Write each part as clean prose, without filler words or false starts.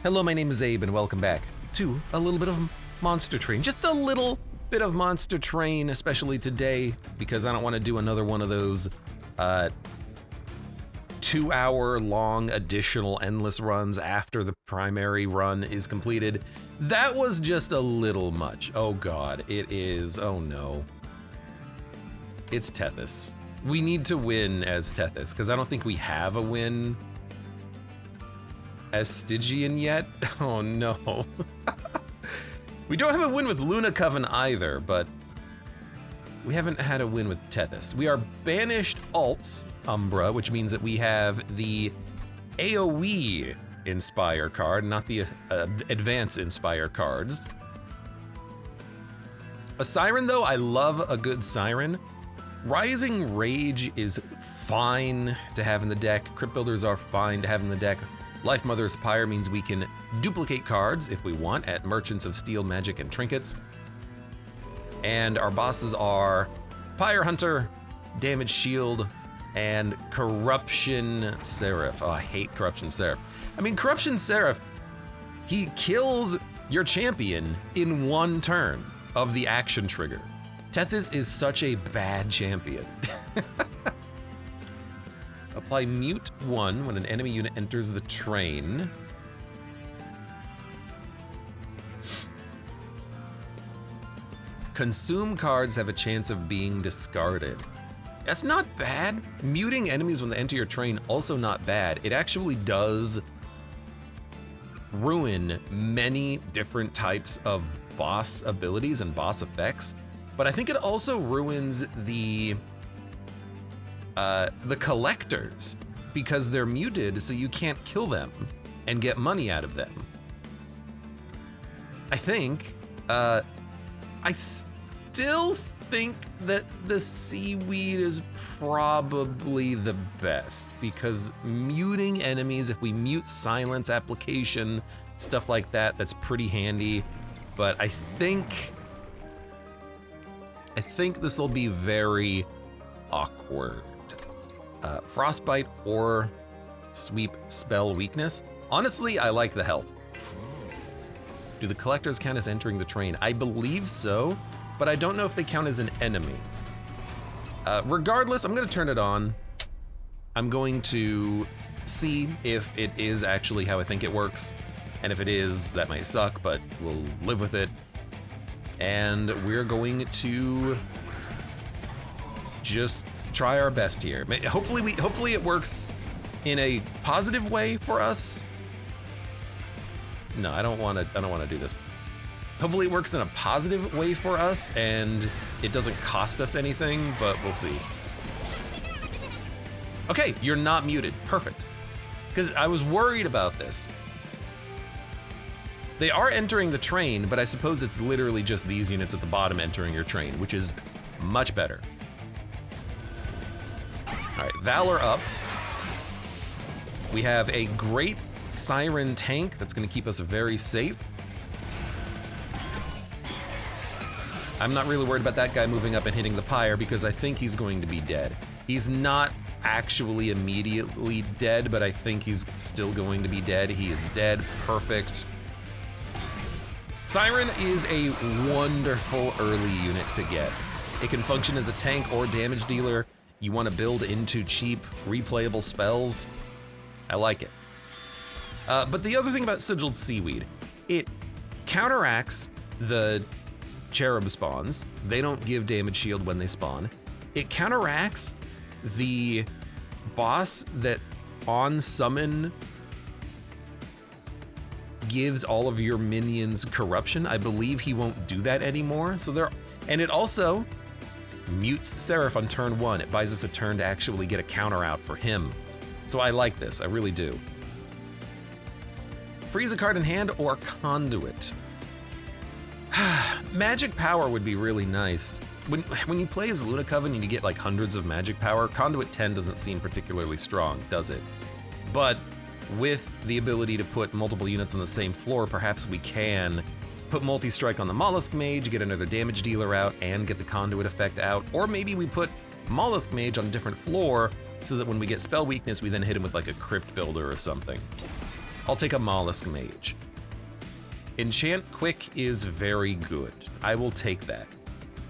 Hello, my name is Abe, and welcome back to a little bit of Monster Train. Just a little bit of Monster Train, especially today, because I don't want to do another one of those 2-hour-long additional endless runs after the primary run is completed. That was just a little much. Oh god, it is. Oh no. It's Tethys. We need to win as Tethys, because I don't think we have a win as Stygian yet. Oh no. We don't have a win with Luna Coven either, but we haven't had a win with Tethys. We are banished alts Umbra, which means that we have the AoE Inspire card, not the Advance Inspire cards. A Siren though, I love a good Siren. Rising Rage is fine to have in the deck. Crypt Builders are fine to have in the deck. Life Mother's Pyre means we can duplicate cards if we want at Merchants of Steel, Magic, and Trinkets. And our bosses are Pyre Hunter, Damage Shield, and Corruption Seraph. Oh, I hate Corruption Seraph. I mean, Corruption Seraph, he kills your champion in one turn of the action trigger. Tethys is such a bad champion. Apply Mute 1 when an enemy unit enters the train. Consume cards have a chance of being discarded. That's not bad. Muting enemies when they enter your train, also not bad. It actually does ruin many different types of boss abilities and boss effects, but I think it also ruins the collectors because they're muted, so you can't kill them and get money out of them. I think, I still think that the seaweed is probably the best because muting enemies, if we mute silence application, stuff like that, that's pretty handy. But I think this will be very awkward. Frostbite or sweep spell weakness. Honestly, I like the health. Do the collectors count as entering the train? I believe so, but I don't know if they count as an enemy. Regardless, I'm gonna turn it on. I'm going to see if it is actually how I think it works. And if it is, that might suck, but we'll live with it. And we're going to just try our best here. Hopefully it works in a positive way for us. No, I don't want to do this. Hopefully it works in a positive way for us and it doesn't cost us anything, but we'll see. Okay, you're not muted. Perfect. Because I was worried about this. They are entering the train, but I suppose it's literally just these units at the bottom entering your train, which is much better. All right, Valor up. We have a great Siren tank that's gonna keep us very safe. I'm not really worried about that guy moving up and hitting the Pyre because I think he's going to be dead. He's not actually immediately dead, but I think he's still going to be dead. He is dead, perfect. Siren is a wonderful early unit to get. It can function as a tank or damage dealer. You want to build into cheap, replayable spells. I like it. But the other thing about Sigiled Seaweed, it counteracts the cherub spawns. They don't give damage shield when they spawn. It counteracts the boss that on summon gives all of your minions corruption. I believe he won't do that anymore. And it also mutes Seraph on turn 1. It buys us a turn to actually get a counter out for him. So I like this, I really do. Freeze a card in hand or Conduit. Magic Power would be really nice. When you play as Luna Coven and you get like hundreds of Magic Power, Conduit 10 doesn't seem particularly strong, does it? But with the ability to put multiple units on the same floor, perhaps we can put multi-strike on the Mollusk Mage, get another damage dealer out, and get the Conduit effect out. Or maybe we put Mollusk Mage on a different floor so that when we get spell weakness, we then hit him with like a Crypt Builder or something. I'll take a Mollusk Mage. Enchant Quick is very good. I will take that.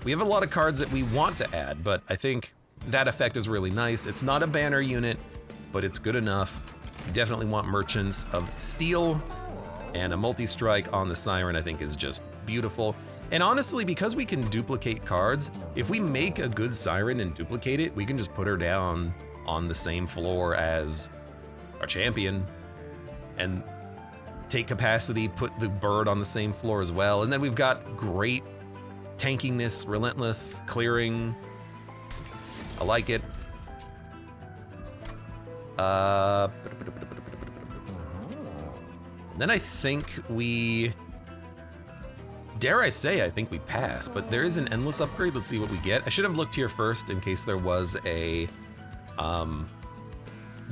We have a lot of cards that we want to add, but I think that effect is really nice. It's not a banner unit, but it's good enough. We definitely want Merchants of Steel, and a multi-strike on the Siren I think is just beautiful. And honestly, because we can duplicate cards, if we make a good Siren and duplicate it, we can just put her down on the same floor as our champion and take capacity, put the bird on the same floor as well. And then we've got great tankiness, relentless, clearing. I like it. Then I think we, dare I say, I think we pass, but there is an endless upgrade. Let's see what we get. I should have looked here first in case there was a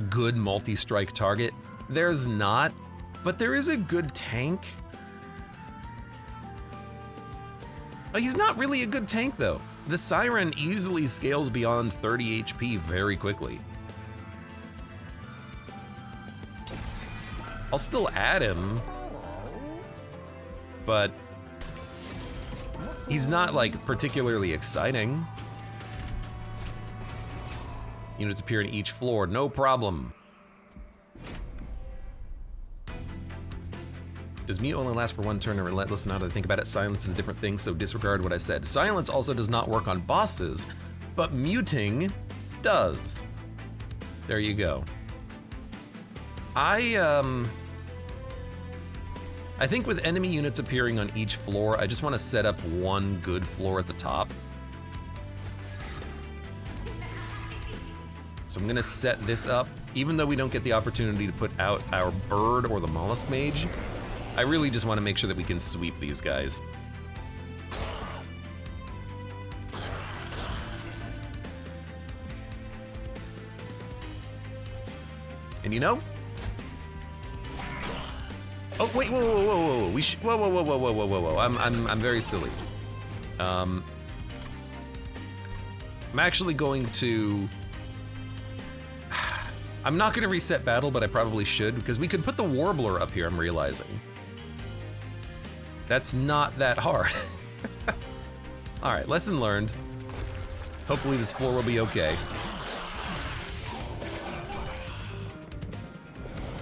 good multi-strike target. There's not, but there is a good tank. He's not really a good tank though. The Siren easily scales beyond 30 HP very quickly. I'll still add him, but he's not like particularly exciting. Units appear in each floor, no problem. Does mute only last for one turn and relentless? Now that I think about it, silence is a different thing, so disregard what I said. Silence also does not work on bosses, but muting does. There you go. I think with enemy units appearing on each floor, I just want to set up one good floor at the top. So I'm gonna set this up, even though we don't get the opportunity to put out our bird or the Mollusk Mage. I really just want to make sure that we can sweep these guys. And you know? Oh wait! Whoa! Whoa! Whoa! Whoa! We whoa! Whoa! Whoa! Whoa! Whoa! Whoa! Whoa! Whoa! I'm very silly. I'm actually going to. I'm not going to reset battle, but I probably should because we could put the Warbler up here. I'm realizing. That's not that hard. All right, lesson learned. Hopefully this floor will be okay.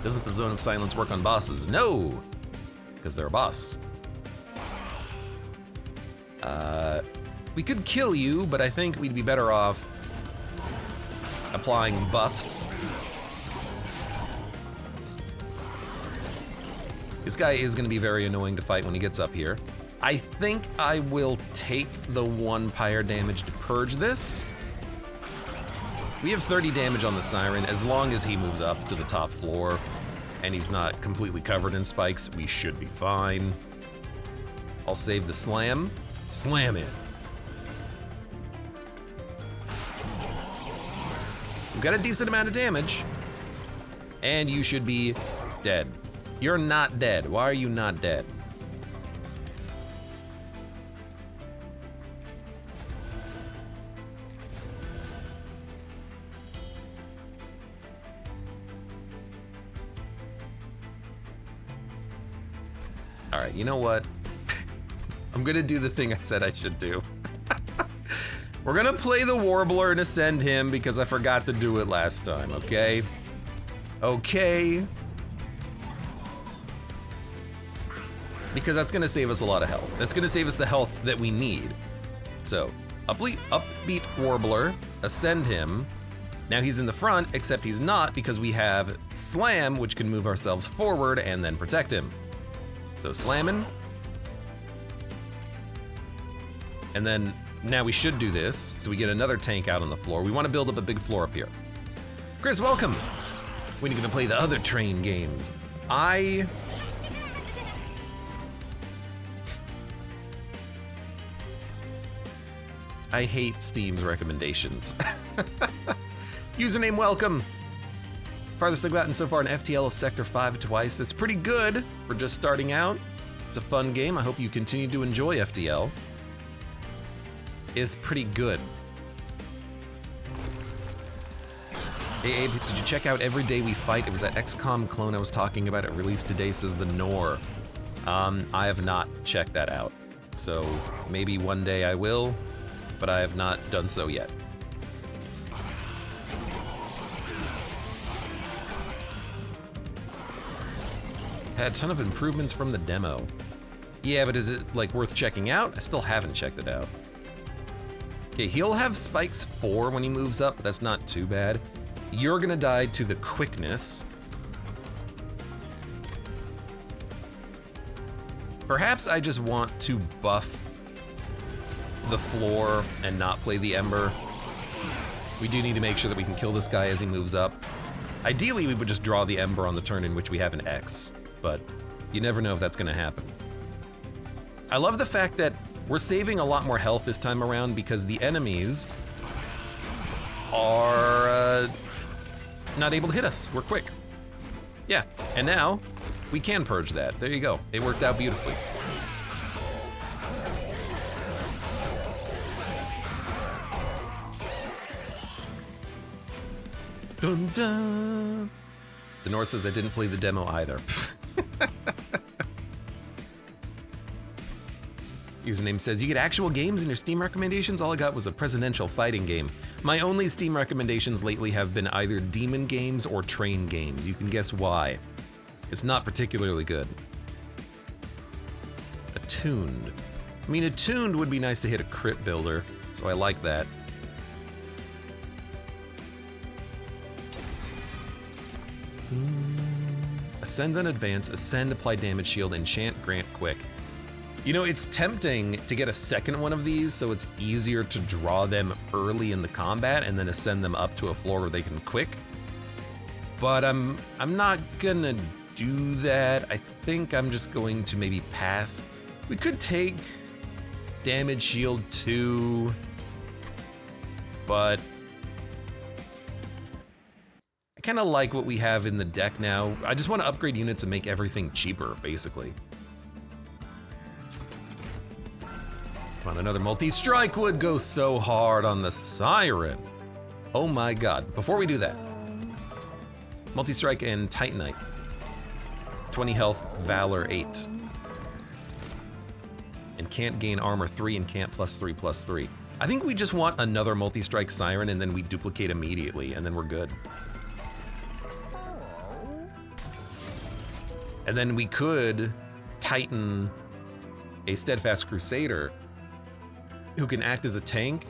Doesn't the Zone of Silence work on bosses? No, because they're a boss. We could kill you, but I think we'd be better off applying buffs. This guy is going to be very annoying to fight when he gets up here. I think I will take the 1 Pyre damage to purge this. We have 30 damage on the Siren. As long as he moves up to the top floor and he's not completely covered in spikes, we should be fine. I'll save the slam. Slam it. We've got a decent amount of damage. And you should be dead. You're not dead. Why are you not dead? All right, you know what? I'm gonna do the thing I said I should do. We're gonna play the Warbler and ascend him because I forgot to do it last time, okay? Okay. Because that's gonna save us a lot of health. That's gonna save us the health that we need. So, upbeat Warbler, ascend him. Now he's in the front, except he's not because we have Slam, which can move ourselves forward and then protect him. So slamming. And then now we should do this, so we get another tank out on the floor. We want to build up a big floor up here. Chris, welcome. When are you gonna play the other train games? I hate Steam's recommendations. Username welcome. Farthest I've gotten so far in FTL is Sector 5 twice. That's pretty good for just starting out. It's a fun game. I hope you continue to enjoy FTL. It's pretty good. Hey Abe, did you check out Every Day We Fight? It was that XCOM clone I was talking about. It released today, says the Nor. I have not checked that out. So maybe one day I will, but I have not done so yet. Had a ton of improvements from the demo. Yeah, but is it like worth checking out? I still haven't checked it out. Okay, he'll have spikes 4 when he moves up, but that's not too bad. You're gonna die to the quickness. Perhaps I just want to buff the floor and not play the Ember. We do need to make sure that we can kill this guy as he moves up. Ideally, we would just draw the Ember on the turn in which we have an X, but you never know if that's gonna happen. I love the fact that we're saving a lot more health this time around because the enemies are not able to hit us. We're quick. Yeah, and now we can purge that. There you go. It worked out beautifully. Dun dun. The North says I didn't play the demo either. Username says, you get actual games in your Steam recommendations? All I got was a presidential fighting game. My only Steam recommendations lately have been either demon games or train games. You can guess why. It's not particularly good. Attuned. I mean, attuned would be nice to hit a crit builder, so I like that. Ascend and advance, ascend, apply damage shield, enchant, grant, quick. You know, it's tempting to get a second one of these so it's easier to draw them early in the combat and then ascend them up to a floor where they can quick. But I'm not gonna do that. I think I'm just going to maybe pass. We could take damage shield 2, but I kind of like what we have in the deck now. I just want to upgrade units and make everything cheaper, basically. Come on, another multi-strike would go so hard on the Siren. Oh my god. Before we do that, multi-strike and Titanite. 20 health, Valor 8. And can't gain armor 3 and can't +3/+3. I think we just want another multi-strike Siren and then we duplicate immediately and then we're good. And then we could Titan a Steadfast Crusader who can act as a tank.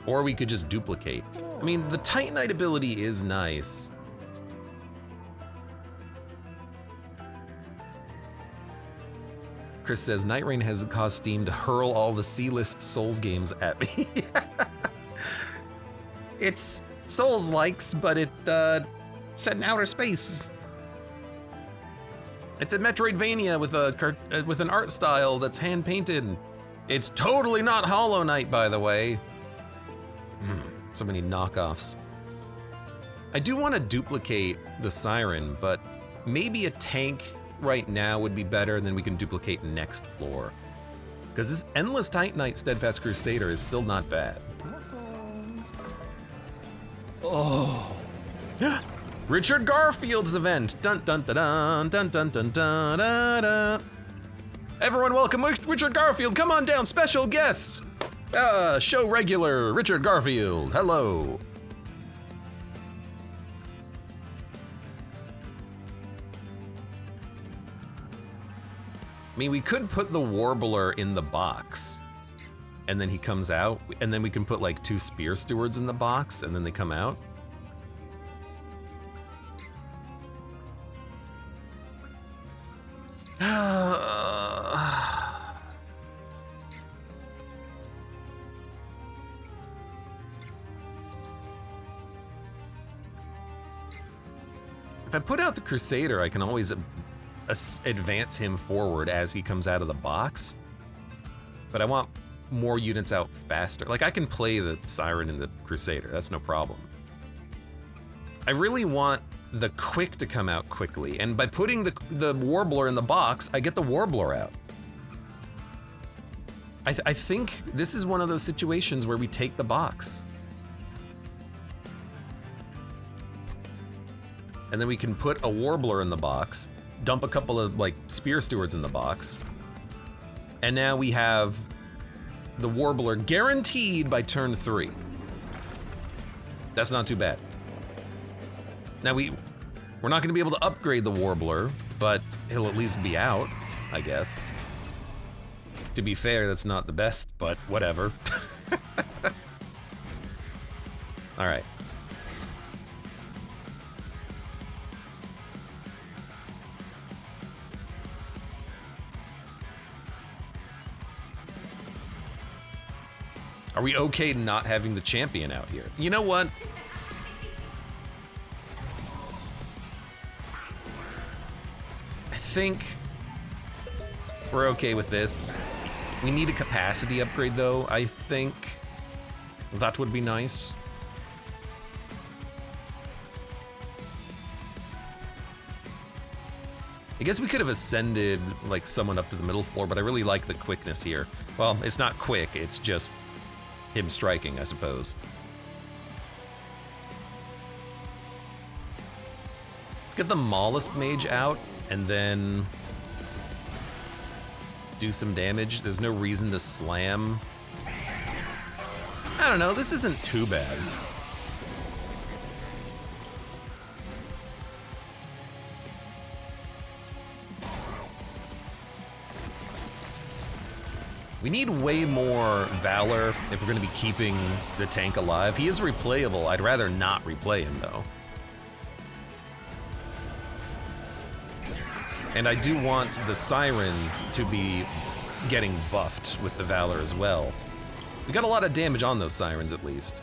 Or we could just duplicate. I mean, the Titanite ability is nice. Chris says, Night Rain has caused Steam to hurl all the C-list Souls games at me. It's Souls-likes, but it set in outer space. It's a Metroidvania with an art style that's hand-painted. It's totally not Hollow Knight, by the way. So many knockoffs. I do want to duplicate the Siren, but maybe a tank right now would be better, and then we can duplicate next floor. Because this Endless Titanite Steadfast Crusader is still not bad. Oh. Richard Garfield's event. Dun dun dun dun dun dun dun dun dun dun. Everyone welcome Richard Garfield. Come on down, special guests. Show regular Richard Garfield. Hello. I mean, we could put the Warbler in the box and then he comes out, and then we can put like 2 Spear Stewards in the box and then they come out. If I put out the Crusader, I can always advance him forward as he comes out of the box. But I want more units out faster. Like, I can play the Siren and the Crusader, that's no problem. I really want the Quick to come out quickly, and by putting the Warbler in the box, I get the Warbler out. I think this is one of those situations where we take the box. And then we can put a Warbler in the box, dump a couple of like Spear Stewards in the box, and now we have the Warbler guaranteed by turn 3. That's not too bad. Now we're not gonna be able to upgrade the Warbler, but he'll at least be out, I guess. To be fair, that's not the best, but whatever. All right. Are we okay not having the champion out here? You know what? I think we're okay with this. We need a capacity upgrade though, I think. That would be nice. I guess we could have ascended like someone up to the middle floor, but I really like the quickness here. Well, it's not quick, it's just him striking, I suppose. Let's get the Mollusk Mage out and then do some damage. There's no reason to slam. I don't know, this isn't too bad. We need way more Valor if we're going to be keeping the tank alive. He is replayable. I'd rather not replay him, though. And I do want the Sirens to be getting buffed with the Valor as well. We got a lot of damage on those Sirens, at least.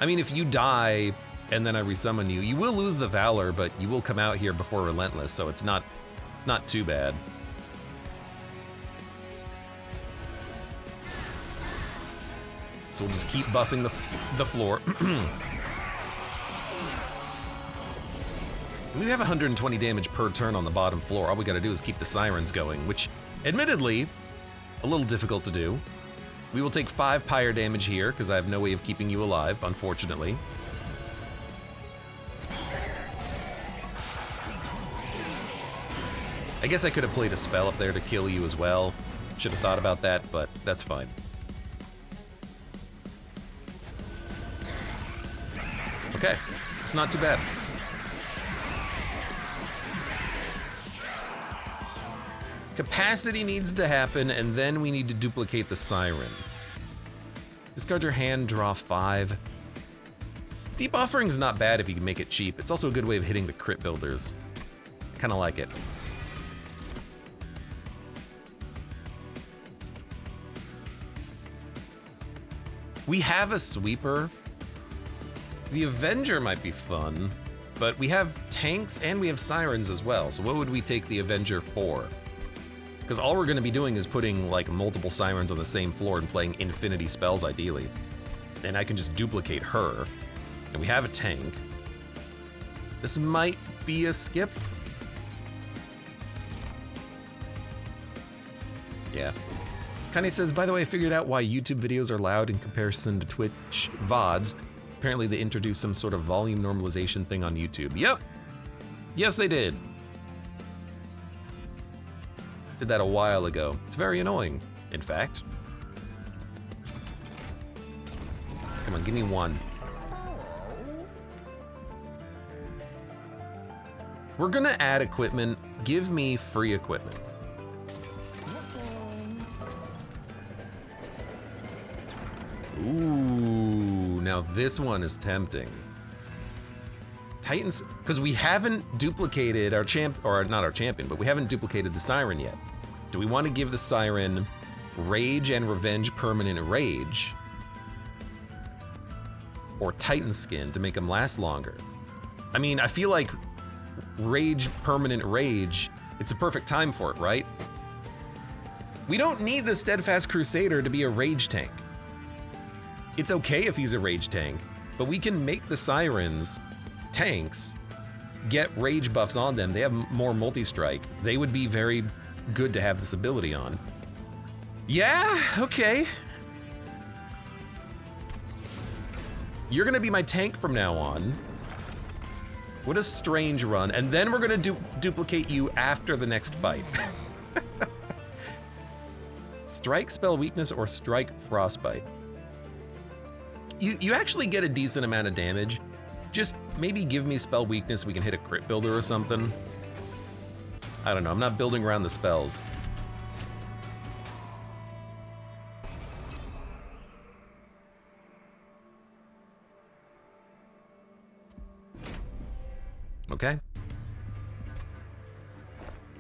I mean, if you die and then I resummon you, you will lose the Valor, but you will come out here before Relentless, so it's not too bad. So we'll just keep buffing the floor. We have 120 damage per turn on the bottom floor. All we gotta do is keep the Sirens going, which, admittedly, a little difficult to do. We will take 5 Pyre damage here, because I have no way of keeping you alive, unfortunately. I guess I could have played a spell up there to kill you as well. Should have thought about that, but that's fine. Okay, it's not too bad. Capacity needs to happen, and then we need to duplicate the Siren. Discard your hand, draw 5. Deep Offering's not bad if you can make it cheap. It's also a good way of hitting the crit builders. I kinda like it. We have a sweeper. The Avenger might be fun, but we have tanks and we have Sirens as well. So what would we take the Avenger for? Because all we're going to be doing is putting like multiple Sirens on the same floor and playing infinity spells ideally. And I can just duplicate her. And we have a tank. This might be a skip. Yeah. Kanye says, by the way, I figured out why YouTube videos are loud in comparison to Twitch VODs. Apparently they introduced some sort of volume normalization thing on YouTube. Yep. Yes, they did. Did that a while ago. It's very annoying, in fact. Come on, give me one. We're gonna add equipment. Give me free equipment. Ooh, now this one is tempting. Titans, because we haven't duplicated our not our champion, but we haven't duplicated the Siren yet. Do we want to give the Siren Rage and Revenge permanent rage? Or Titan Skin to make them last longer? I mean, I feel like Rage permanent rage, it's a perfect time for it, right? We don't need the Steadfast Crusader to be a rage tank. It's okay if he's a rage tank, but we can make the Sirens tanks, get rage buffs on them. They have more multi-strike. They would be very good to have this ability on. Yeah, okay. You're gonna be my tank from now on. What a strange run. And then we're gonna duplicate you after the next fight. Strike, spell weakness, or strike frostbite. You actually get a decent amount of damage. Just maybe give me spell weakness, we can hit a crit builder or something. I don't know, I'm not building around the spells. Okay.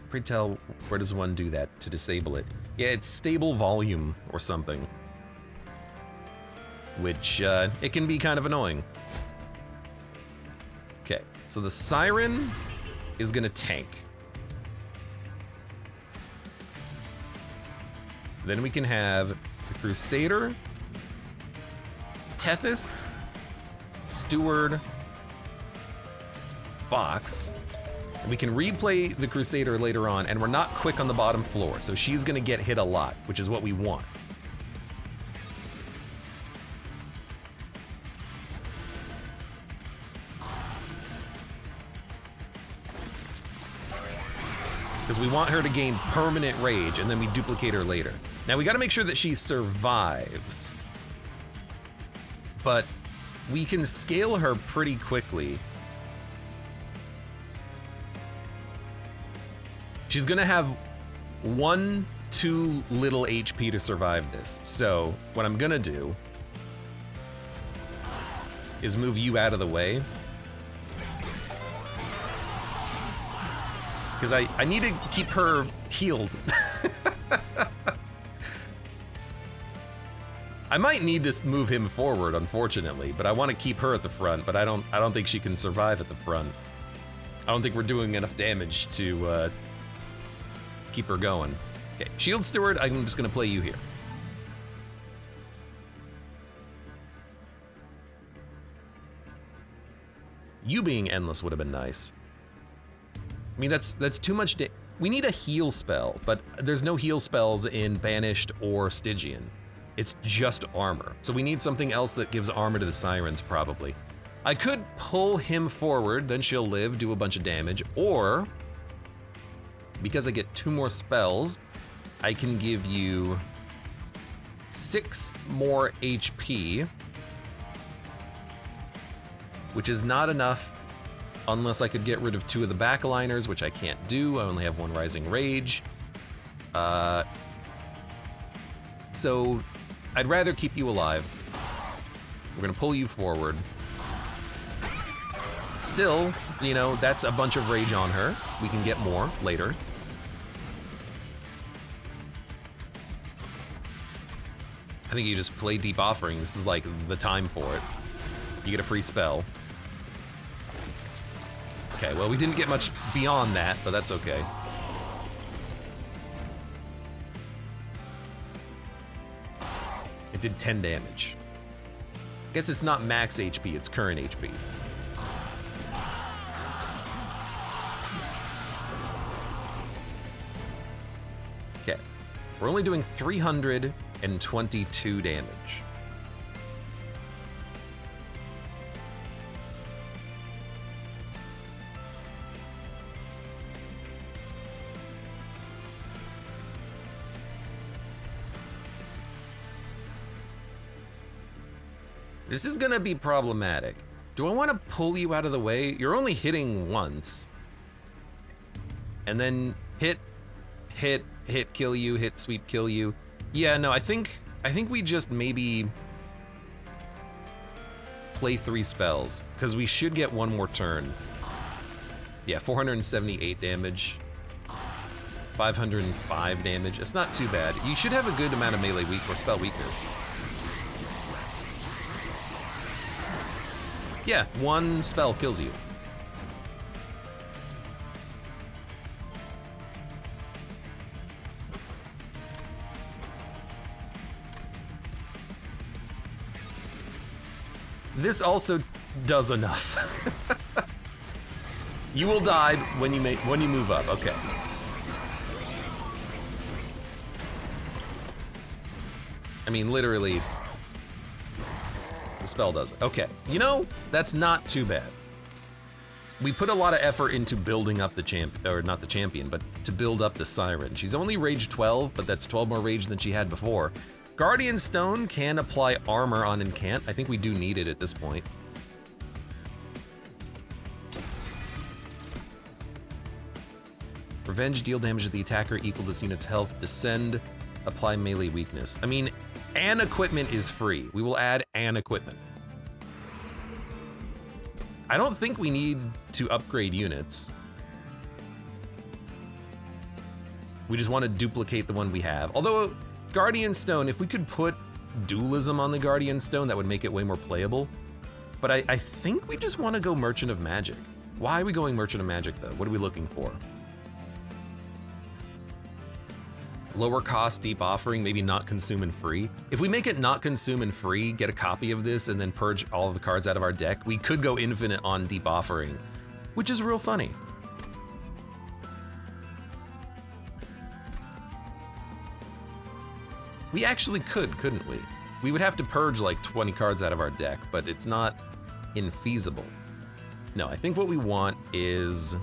Pray tell, where does one do that to disable it? Yeah, it's stable volume or something. Which, it can be kind of annoying. Okay, so the Siren is gonna tank. Then we can have the Crusader, Tethys, Steward, Fox. And we can replay the Crusader later on, and we're not quick on the bottom floor, so she's gonna get hit a lot, which is what we want. Because we want her to gain permanent rage, and then we duplicate her later. Now we gotta make sure that she survives. But we can scale her pretty quickly. She's gonna have 1-2 little HP to survive this. So what I'm gonna do is move you out of the way. Because I need to keep her healed. I might need to move him forward, unfortunately, but I want to keep her at the front, but I don't think she can survive at the front. I don't think we're doing enough damage to keep her going. Okay, Shield Steward, I'm just gonna play you here. You being endless would have been nice. I mean, that's too much. We need a heal spell, but there's no heal spells in Banished or Stygian. It's just armor. So we need something else that gives armor to the Sirens, probably. I could pull him forward, then she'll live, do a bunch of damage, or because I get 2 more spells, I can give you 6 more HP, which is not enough unless I could get rid of 2 of the backliners, which I can't do. I only have 1 Rising Rage. So I'd rather keep you alive. We're gonna pull you forward. Still, you know, that's a bunch of rage on her. We can get more later. I think you just play Deep Offering. This is like the time for it. You get a free spell. Okay, well, we didn't get much beyond that, but that's okay. It did 10 damage. Guess it's not max HP, it's current HP. Okay, we're only doing 322 damage. This is gonna be problematic. Do I want to pull you out of the way? You're only hitting once. And then hit, kill you, hit, sweep, kill you. Yeah, no, I think we just maybe play 3 spells, because we should get 1 more turn. Yeah, 478 damage. 505 damage. It's not too bad. You should have a good amount of melee weak or spell weakness. Yeah, 1 spell kills you. This also does enough. You will die when you move up. Okay. I mean, literally, the spell does it. Okay, you know, that's not too bad. We put a lot of effort into building up the not the champion, but to build up the Siren. She's only rage 12, but that's 12 more rage than she had before. Guardian Stone can apply armor on Incant. I think we do need it at this point. Revenge, deal damage to the attacker equal to this unit's health. Descend, apply melee weakness. I mean, an equipment is free. We will add an equipment. I don't think we need to upgrade units. We just want to duplicate the one we have. Although, Guardian Stone, if we could put dualism on the Guardian Stone, that would make it way more playable. But I think we just want to go Merchant of Magic. Why are we going Merchant of Magic, though? What are we looking for? Lower cost, deep offering, maybe not consume and free. If we make it not consume and free, get a copy of this, and then purge all of the cards out of our deck, we could go infinite on deep offering, which is real funny. We actually could, couldn't we? We would have to purge like 20 cards out of our deck, but it's not infeasible. No, I think what we want is...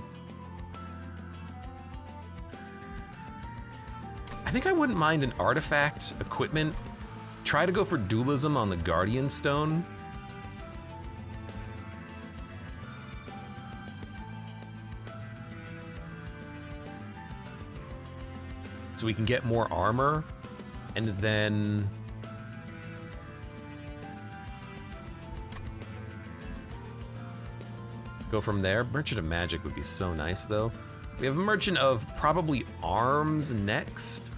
I think I wouldn't mind an artifact, equipment. Try to go for dualism on the Guardian Stone. So we can get more armor, and then... go from there. Merchant of Magic would be so nice, though. We have a Merchant of probably Arms next.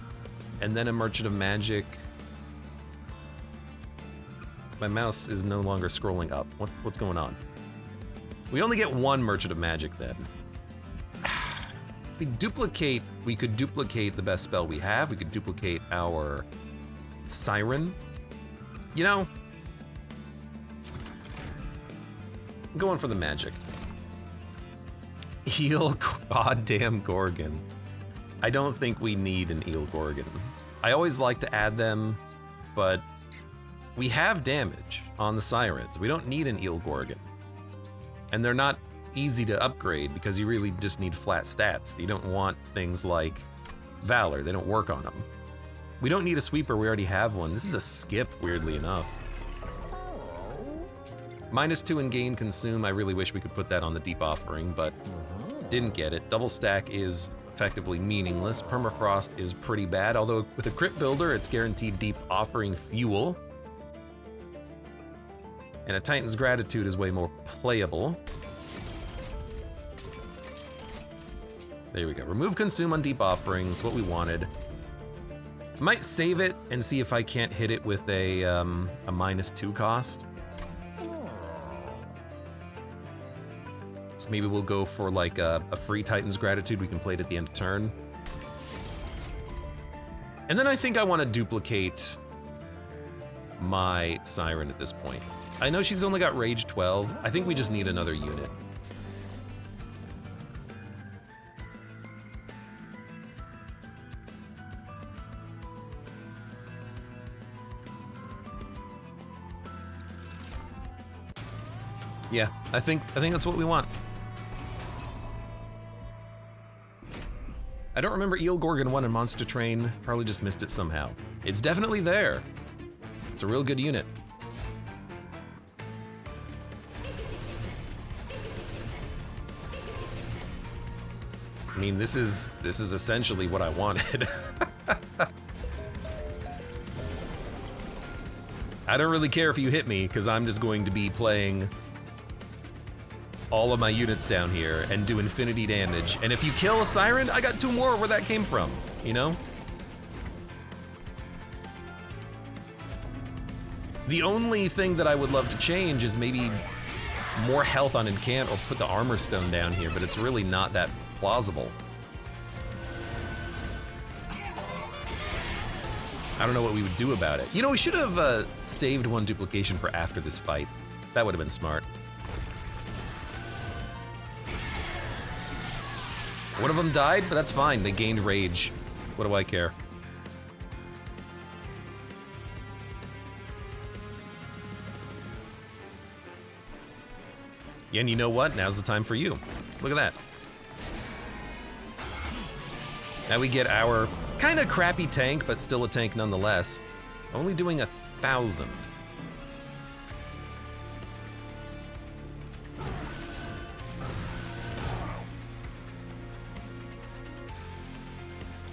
And then a Merchant of Magic. My mouse is no longer scrolling up. What's going on? We only get one Merchant of Magic then. We could duplicate the best spell we have. We could duplicate our Siren. You know, I'm going for the magic. Eel goddamn Gorgon. I don't think we need an Eel Gorgon. I always like to add them, but we have damage on the Sirens. We don't need an Eel Gorgon. And they're not easy to upgrade because you really just need flat stats. You don't want things like Valor. They don't work on them. We don't need a sweeper. We already have one. This is a skip, weirdly enough. -2 in gain consume. I really wish we could put that on the deep offering, but didn't get it. Double stack is effectively meaningless. Permafrost is pretty bad, although with a crit builder, it's guaranteed deep offering fuel. And a Titan's Gratitude is way more playable. There we go. Remove consume on deep offering. It's what we wanted. Might save it and see if I can't hit it with a -2 cost. So maybe we'll go for like a free Titan's Gratitude. We can play it at the end of turn. And then I think I want to duplicate my Siren at this point. I know she's only got Rage 12. I think we just need another unit. Yeah, I think that's what we want. I don't remember Eel Gorgon 1 in Monster Train. Probably just missed it somehow. It's definitely there. It's a real good unit. I mean, this is essentially what I wanted. I don't really care if you hit me, because I'm just going to be playing all of my units down here and do infinity damage. And if you kill a Siren, I got 2 more where that came from, you know? The only thing that I would love to change is maybe more health on Incant or put the Armor Stone down here, but it's really not that plausible. I don't know what we would do about it. You know, we should have saved one duplication for after this fight. That would have been smart. One of them died, but that's fine. They gained rage. What do I care? And you know what? Now's the time for you. Look at that. Now we get our kind of crappy tank, but still a tank nonetheless. Only doing 1,000.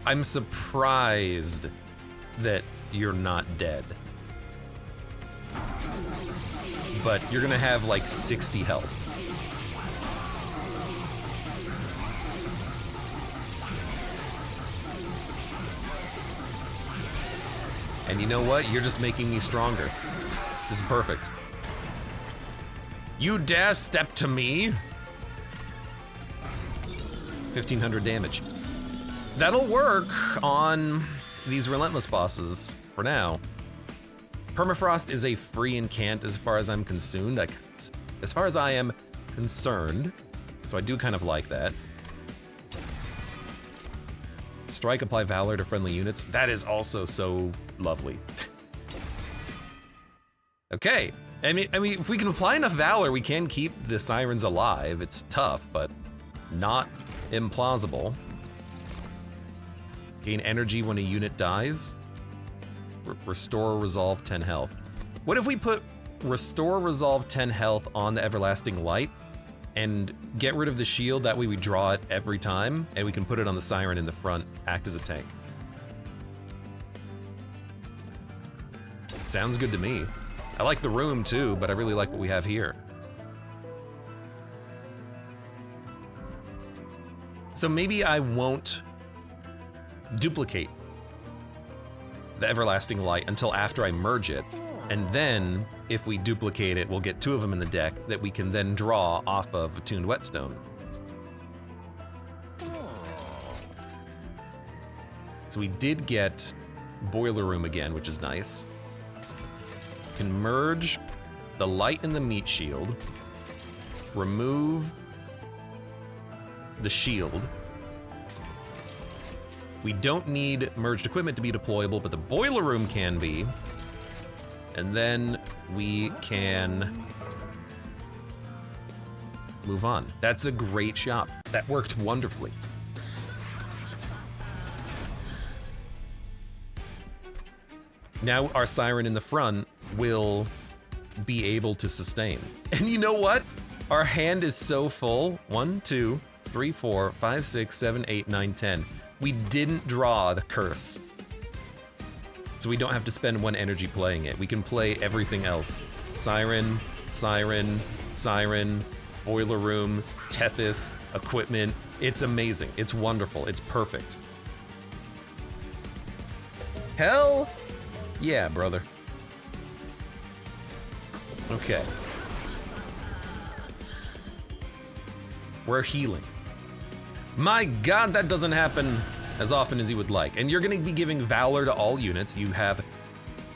I'm surprised that you're not dead. But you're gonna have like 60 health. And you know what? You're just making me stronger. This is perfect. You dare step to me? 1,500 damage. That'll work on these relentless bosses for now. Permafrost is a free incant as far as I'm concerned. As far as I am concerned. So I do kind of like that. Strike, apply Valor to friendly units. That is also so lovely. Okay. I mean, if we can apply enough Valor, we can keep the Sirens alive. It's tough, but not implausible. Gain energy when a unit dies. Restore Resolve 10 health. What if we put Restore Resolve 10 health on the Everlasting Light and get rid of the shield? That way we draw it every time, and we can put it on the Siren in the front, act as a tank. Sounds good to me. I like the room too, but I really like what we have here. So maybe I won't duplicate the Everlasting Light until after I merge it. And then, if we duplicate it, we'll get 2 of them in the deck that we can then draw off of Attuned Whetstone. So we did get Boiler Room again, which is nice. Can merge the Light and the Meat Shield. Remove the shield. We don't need merged equipment to be deployable, but the Boiler Room can be. And then we can move on. That's a great shop. That worked wonderfully. Now our Siren in the front will be able to sustain. And you know what? Our hand is so full. 1, 2, 3, 4, 5, 6, 7, 8, 9, 10. We didn't draw the curse. So we don't have to spend 1 energy playing it. We can play everything else. Siren, Siren, Siren, Boiler Room, Tethys, equipment. It's amazing. It's wonderful. It's perfect. Hell yeah, brother. Okay. We're healing. My God, that doesn't happen as often as you would like. And you're gonna be giving Valor to all units. You have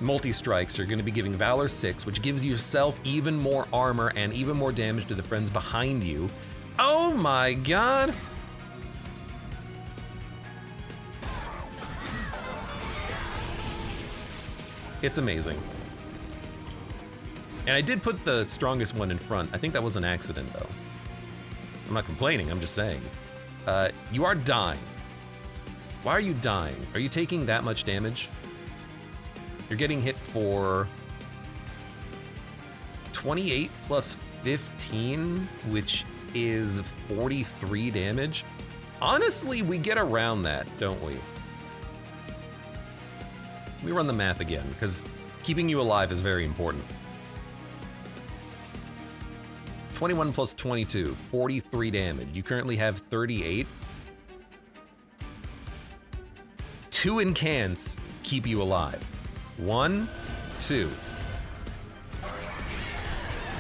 multi-strikes. You're gonna be giving Valor 6, which gives yourself even more armor and even more damage to the friends behind you. Oh my God. It's amazing. And I did put the strongest one in front. I think that was an accident though. I'm not complaining, I'm just saying. You are dying. Why are you dying? Are you taking that much damage? You're getting hit for 28 plus 15, which is 43 damage. Honestly, we get around that, don't we? Let me run the math again, because keeping you alive is very important. 21 plus 22, 43 damage. You currently have 38. 2 incants keep you alive. 1, 2.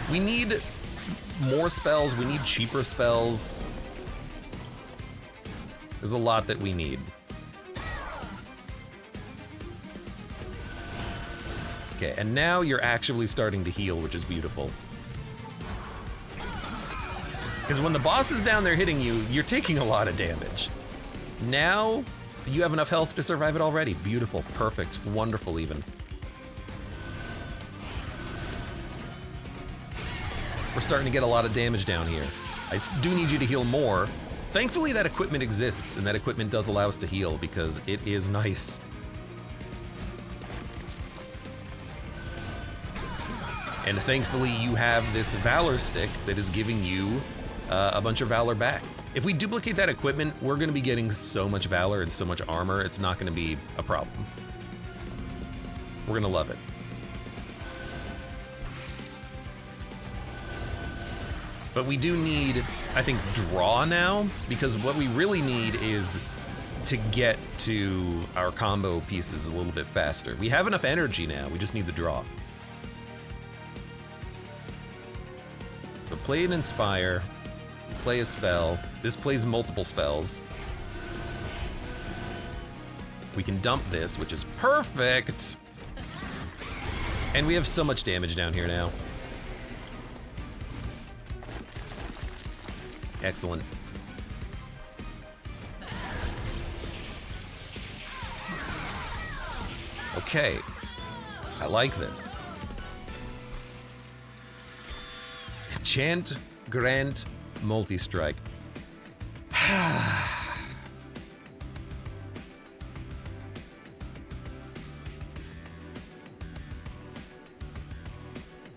We need more spells. We need cheaper spells. There's a lot that we need. Okay, and now you're actually starting to heal, which is beautiful. Because when the boss is down there hitting you, you're taking a lot of damage. Now, you have enough health to survive it already. Beautiful, perfect, wonderful even. We're starting to get a lot of damage down here. I do need you to heal more. Thankfully, that equipment exists, and that equipment does allow us to heal because it is nice. And thankfully, you have this Valor stick that is giving you a bunch of Valor back. If we duplicate that equipment, we're going to be getting so much Valor and so much armor, it's not going to be a problem. We're going to love it. But we do need, I think, draw now, because what we really need is to get to our combo pieces a little bit faster. We have enough energy now, we just need the draw. So play an Inspire, play a spell. This plays multiple spells. We can dump this, which is perfect. And we have so much damage down here now. Excellent. Okay, I like this. Chant, grant, multi-strike.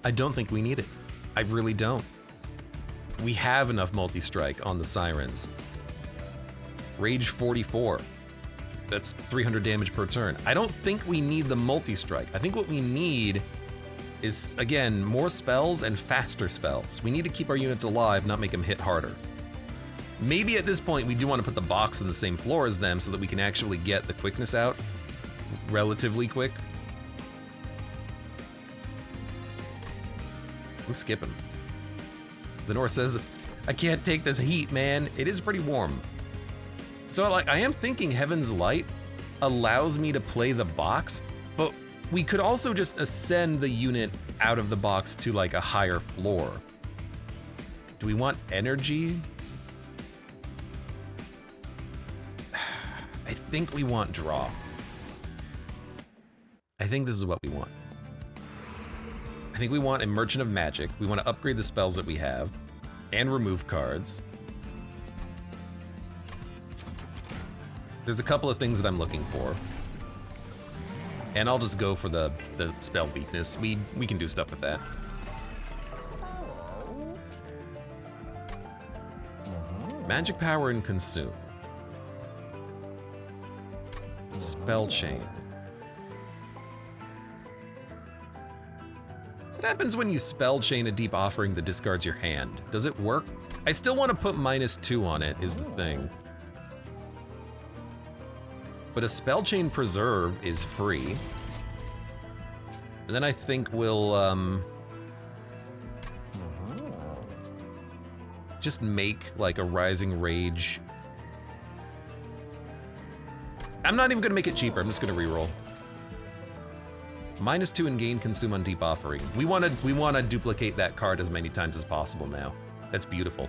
I don't think we need it. I really don't. We have enough multi-strike on the Sirens. Rage 44. That's 300 damage per turn. I don't think we need the multi-strike. I think what we need is, again, more spells and faster spells. We need to keep our units alive, not make them hit harder. Maybe at this point we do want to put the box on the same floor as them so that we can actually get the quickness out relatively quick. I'm skipping. The North says, I can't take this heat, man. It is pretty warm. So like, I am thinking Heaven's Light allows me to play the box, but we could also just ascend the unit out of the box to like a higher floor. Do we want energy? I think we want draw. I think this is what we want. I think we want a Merchant of Magic. We want to upgrade the spells that we have and remove cards. There's a couple of things that I'm looking for. And I'll just go for the spell weakness. We can do stuff with that. Magic power and consume. Spell chain. What happens when you spell chain a deep offering that discards your hand? Does it work? I still want to put -2 on it, is the thing. But a spell chain preserve is free. And then I think we'll just make like a Rising Rage. I'm not even gonna make it cheaper, I'm just gonna reroll. -2 and gain consume on deep offering. We wanna duplicate that card as many times as possible now. That's beautiful.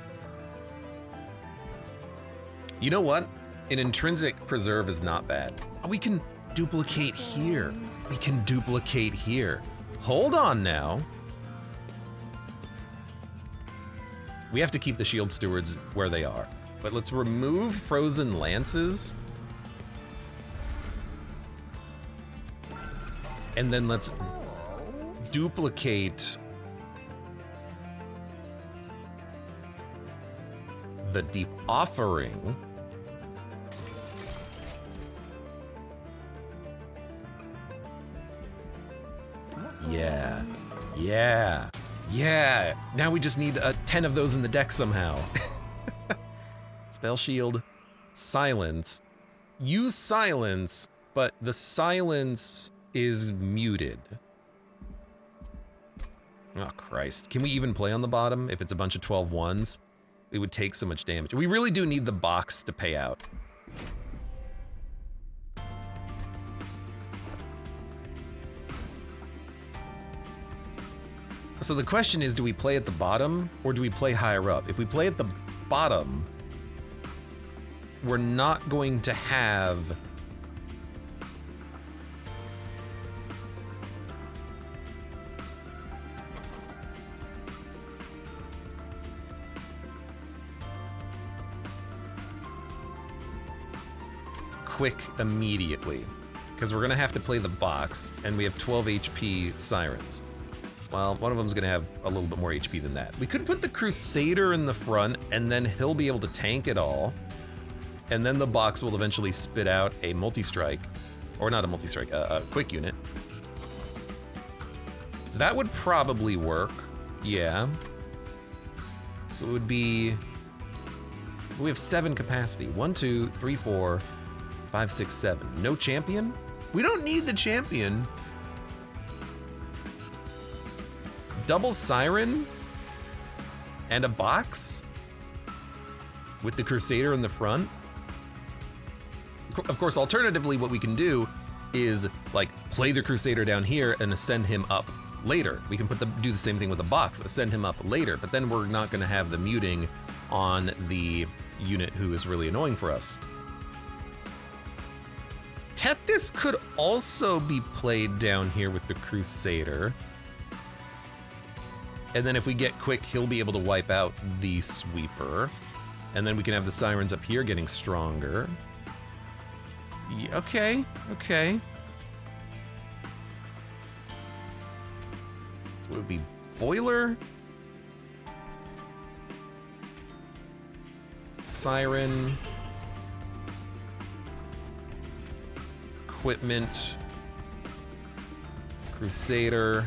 You know what? An intrinsic preserve is not bad. We can duplicate here. We can duplicate here. Hold on now. We have to keep the shield stewards where they are. But let's remove frozen lances. And then let's duplicate the deep offering. Yeah, yeah, yeah. Now we just need 10 of those in the deck somehow. Spell shield, silence. Use silence, but the silence is muted. Oh, Christ. Can we even play on the bottom if it's a bunch of 12-1s? It would take so much damage. We really do need the box to pay out. So the question is, do we play at the bottom or do we play higher up? If we play at the bottom, we're not going to have quick immediately, because we're going to have to play the box, and we have 12 HP Sirens. Well, one of them's going to have a little bit more HP than that. We could put the Crusader in the front, and then he'll be able to tank it all, and then the box will eventually spit out a multi-strike, or not a multi-strike, a quick unit. That would probably work, yeah. So it would be... We have 7 capacity. 1, 2, 3, 4, 5, 6, 7. No champion? We don't need the champion. Double Siren and a box with the Crusader in the front. Of course, alternatively, what we can do is like play the Crusader down here and ascend him up later. We can do the same thing with the box, ascend him up later, but then we're not going to have the muting on the unit who is really annoying for us. Tethys could also be played down here with the Crusader. And then if we get quick, he'll be able to wipe out the Sweeper. And then we can have the Sirens up here getting stronger. Yeah, okay, okay. So it would be Boiler, Siren, Equipment, Crusader,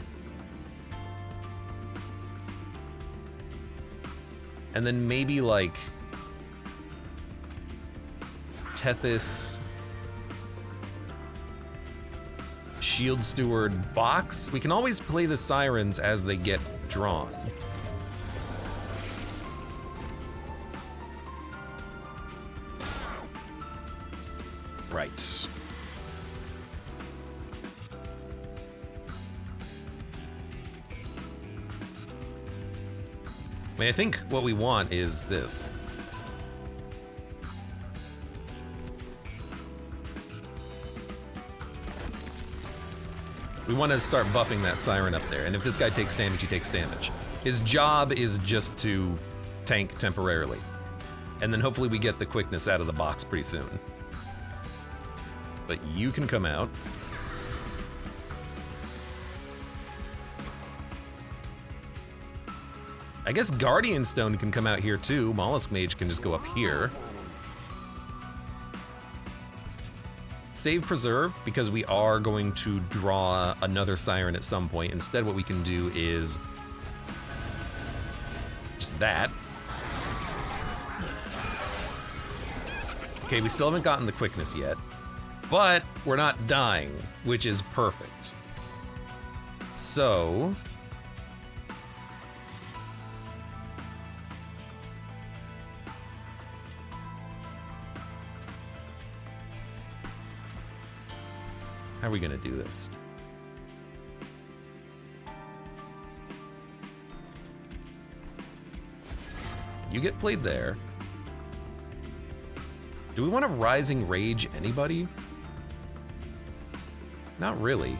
and then maybe like Tethys, Shield Steward, box. We can always play the Sirens as they get drawn. Right. I mean, I think what we want is this. We want to start buffing that Siren up there, and if this guy takes damage, he takes damage. His job is just to tank temporarily. And then hopefully we get the quickness out of the box pretty soon. But you can come out. I guess Guardian Stone can come out here too. Mollusk Mage can just go up here. Save Preserve, because we are going to draw another Siren at some point. Instead, what we can do is just that. Okay, we still haven't gotten the quickness yet, but we're not dying, which is perfect. So... how are we gonna do this? You get played there. Do we want a Rising Rage anybody? Not really.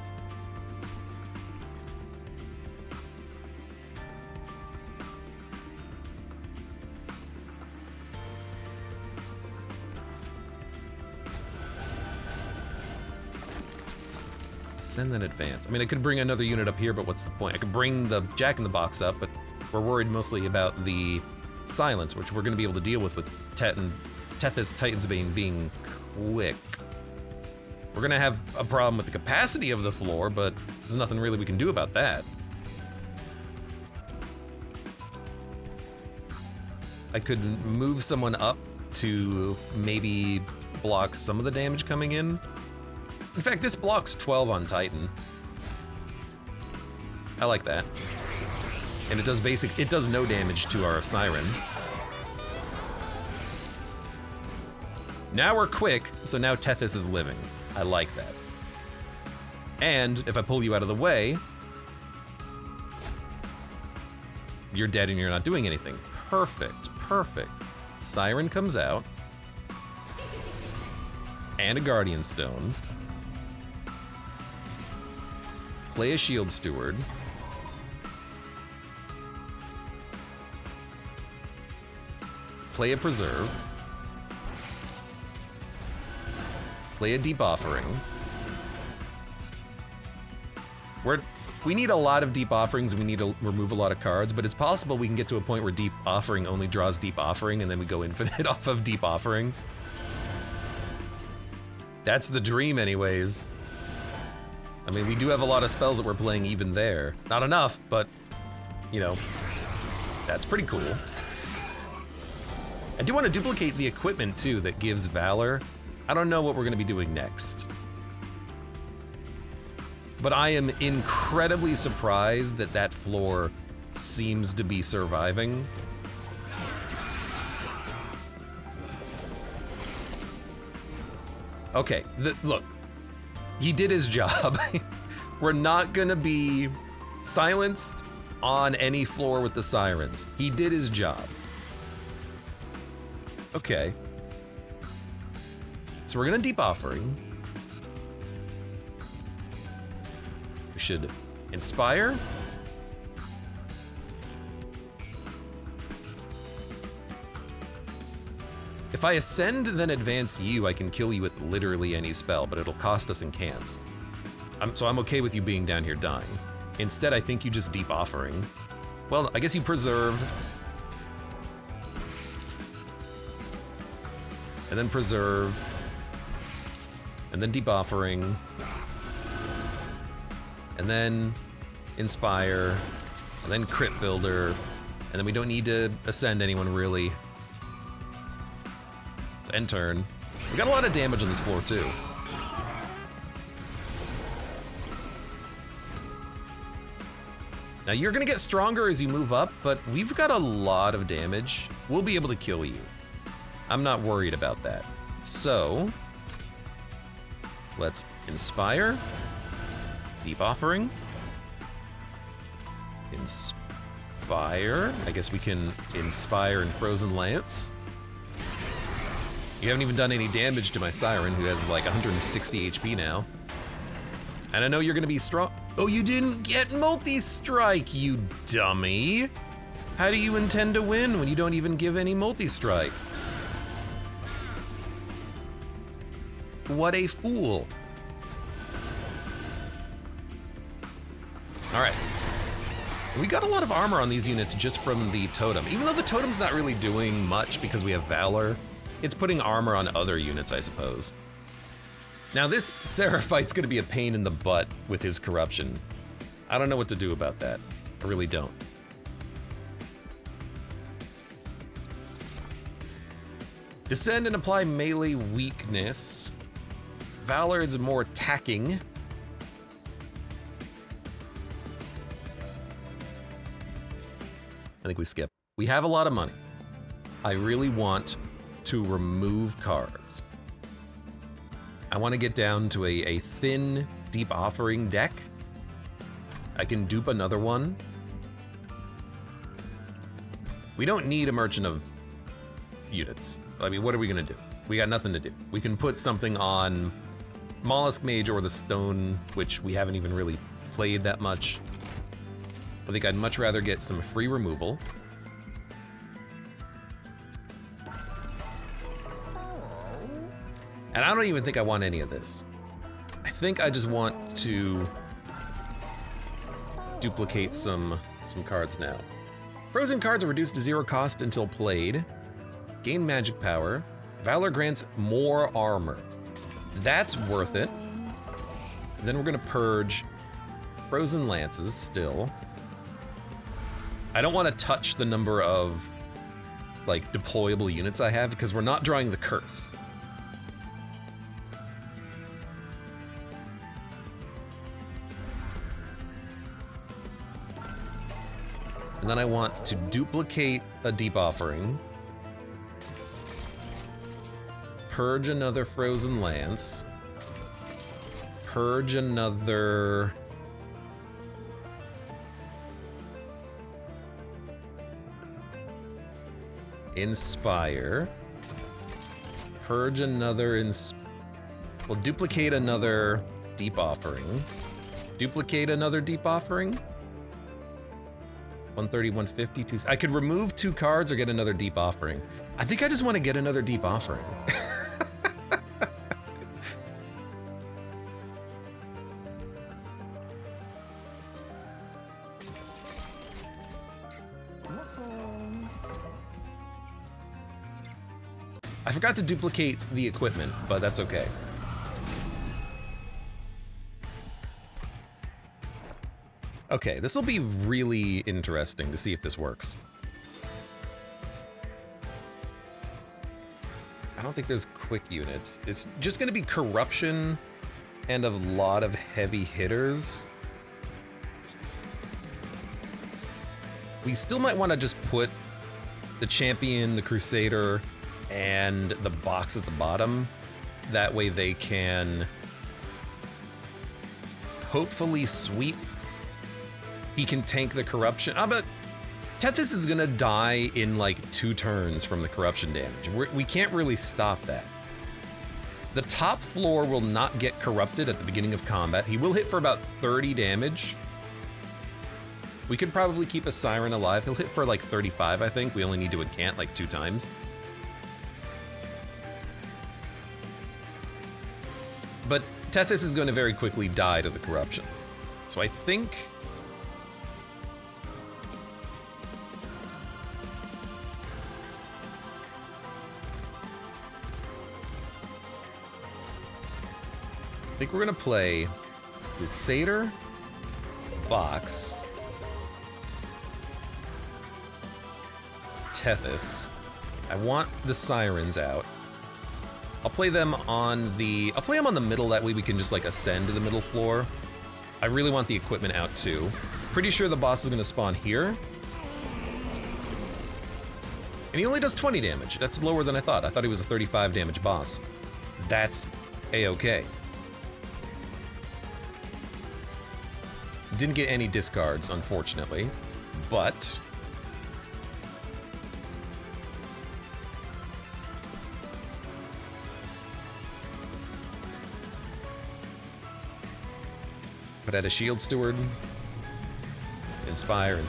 Send an advance. I mean, I could bring another unit up here, but what's the point? I could bring the Jack in the Box up, but we're worried mostly about the Silence, which we're going to be able to deal with Tethys Titansbane being quick. We're going to have a problem with the capacity of the floor, but there's nothing really we can do about that. I could move someone up to maybe block some of the damage coming in. In fact, this blocks 12 on Titan. I like that. And it does no damage to our Siren. Now we're quick, so now Tethys is living. I like that. And if I pull you out of the way, you're dead and you're not doing anything. Perfect, perfect. Siren comes out. And a Guardian Stone. Play a Shield Steward. Play a Preserve. Play a deep offering. We need a lot of deep offerings, and we need to remove a lot of cards, but it's possible we can get to a point where deep offering only draws deep offering, and then we go infinite off of deep offering. That's the dream anyways. I mean, we do have a lot of spells that we're playing even there. Not enough, but, you know, that's pretty cool. I do want to duplicate the equipment, too, that gives Valor. I don't know what we're going to be doing next. But I am incredibly surprised that that floor seems to be surviving. Okay, look. He did his job. We're not going to be silenced on any floor with the sirens. He did his job. Okay. So we're going to deep offering. We should inspire. If I ascend, then advance you, I can kill you with literally any spell, but it'll cost us in cans. So I'm okay with you being down here dying. Instead, I think you just deep offering. Well, I guess you preserve. And then preserve. And then deep offering. And then inspire. And then crit builder. And then we don't need to ascend anyone really. So end turn. We got a lot of damage on this floor too. Now you're gonna get stronger as you move up, but we've got a lot of damage. We'll be able to kill you. I'm not worried about that. So, let's inspire. Deep offering. Inspire. I guess we can inspire in Frozen Lance. You haven't even done any damage to my Siren, who has like 160 HP now. And I know you're gonna be strong. Oh, you didn't get multi-strike, you dummy. How do you intend to win when you don't even give any multi-strike? What a fool. All right. We got a lot of armor on these units just from the totem. Even though the totem's not really doing much because we have Valor, it's putting armor on other units, I suppose. Now this Seraphite's gonna be a pain in the butt with his corruption. I don't know what to do about that. I really don't. Descend and apply melee weakness. Valor is more attacking. I think we skip. We have a lot of money. I really want to remove cards. I want to get down to a thin, deep offering deck. I can dupe another one. We don't need a Merchant of units. I mean, what are we gonna do? We got nothing to do. We can put something on Mollusk Mage or the Stone, which we haven't even really played that much. I think I'd much rather get some free removal. And I don't even think I want any of this. I think I just want to duplicate some cards now. Frozen cards are reduced to 0 cost until played. Gain magic power. Valor grants more armor. That's worth it. Then we're gonna purge Frozen Lances still. I don't want to touch the number of like deployable units I have because we're not drawing the curse. And then I want to duplicate a deep offering. Purge another Frozen Lance. Purge another... Inspire. Purge another We'll duplicate another deep offering. Duplicate another deep offering. 130, 150, I could remove 2 cards or get another deep offering. I think I just want to get another deep offering. I forgot to duplicate the equipment, but that's okay. Okay, this will be really interesting to see if this works. I don't think there's quick units. It's just going to be corruption and a lot of heavy hitters. We still might want to just put the champion, the crusader, and the box at the bottom. That way they can hopefully sweep. He can tank the corruption. But Tethys is gonna die in like 2 turns from the corruption damage. We can't really stop that. The top floor will not get corrupted at the beginning of combat. He will hit for about 30 damage. We could probably keep a Siren alive. He'll hit for like 35, I think. We only need to incant like 2 times. But Tethys is going to very quickly die to the corruption. So I think... we're going to play Crusader, Box, Tethys. I want the Sirens out. I'll play them on the middle, that way we can just like ascend to the middle floor. I really want the equipment out too. Pretty sure the boss is gonna spawn here. And he only does 20 damage. That's lower than I thought. I thought he was a 35 damage boss. That's a-okay. Didn't get any discards, unfortunately, but at a shield steward. Inspire.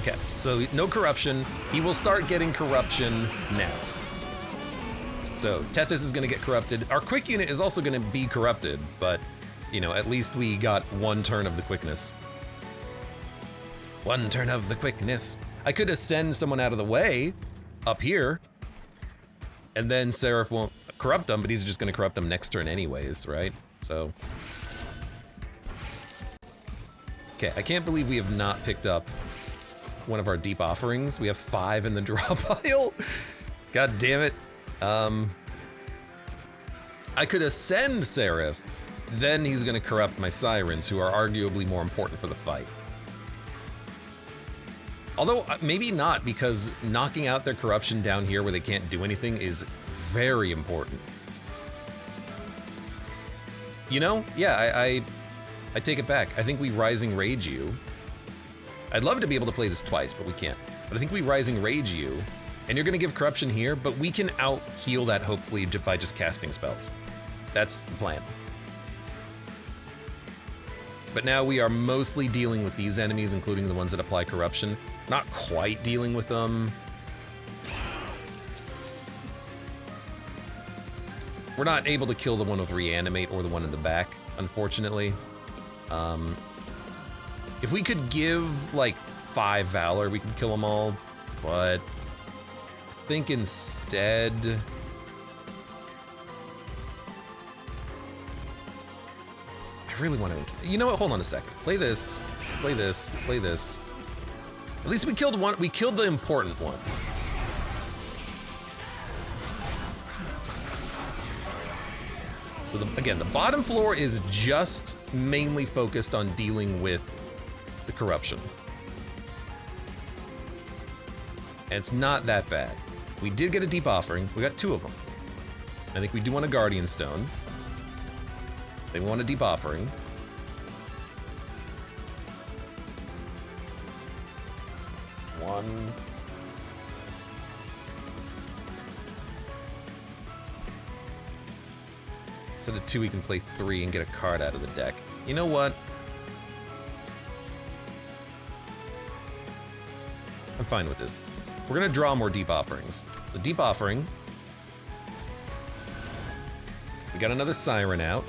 Okay, so no corruption. He will start getting corruption now. So Tethys is gonna get corrupted. Our quick unit is also gonna be corrupted, but you know, at least we got 1 turn of the quickness. 1 turn of the quickness. I could ascend someone out of the way up here, and then Seraph won't corrupt them, but he's just gonna corrupt them next turn anyways, right? So. Okay, I can't believe we have not picked up one of our deep offerings. We have 5 in the draw pile. God damn it. I could ascend Seraph, then he's gonna corrupt my Sirens, who are arguably more important for the fight. Although, maybe not, because knocking out their corruption down here where they can't do anything is very important. You know? Yeah, I take it back. I think we Rising Rage you. I'd love to be able to play this twice, but we can't. But I think we Rising Rage you, and you're gonna give corruption here, but we can out-heal that hopefully by just casting spells. That's the plan. But now we are mostly dealing with these enemies, including the ones that apply corruption. Not quite dealing with them. We're not able to kill the one with Reanimate or the one in the back, unfortunately. If we could give, like, 5 Valor, we could kill them all, but I think instead... I really want to... You know what? Hold on a second. Play this. Play this. Play this. At least we killed one. We killed the important one. So again, the bottom floor is just mainly focused on dealing with the corruption. And it's not that bad. We did get a deep offering. We got 2 of them. I think we do want a Guardian Stone. They want a deep offering. One. Instead of 2, we can play 3 and get a card out of the deck. You know what? I'm fine with this. We're gonna draw more deep offerings. So deep offering. We got another Siren out.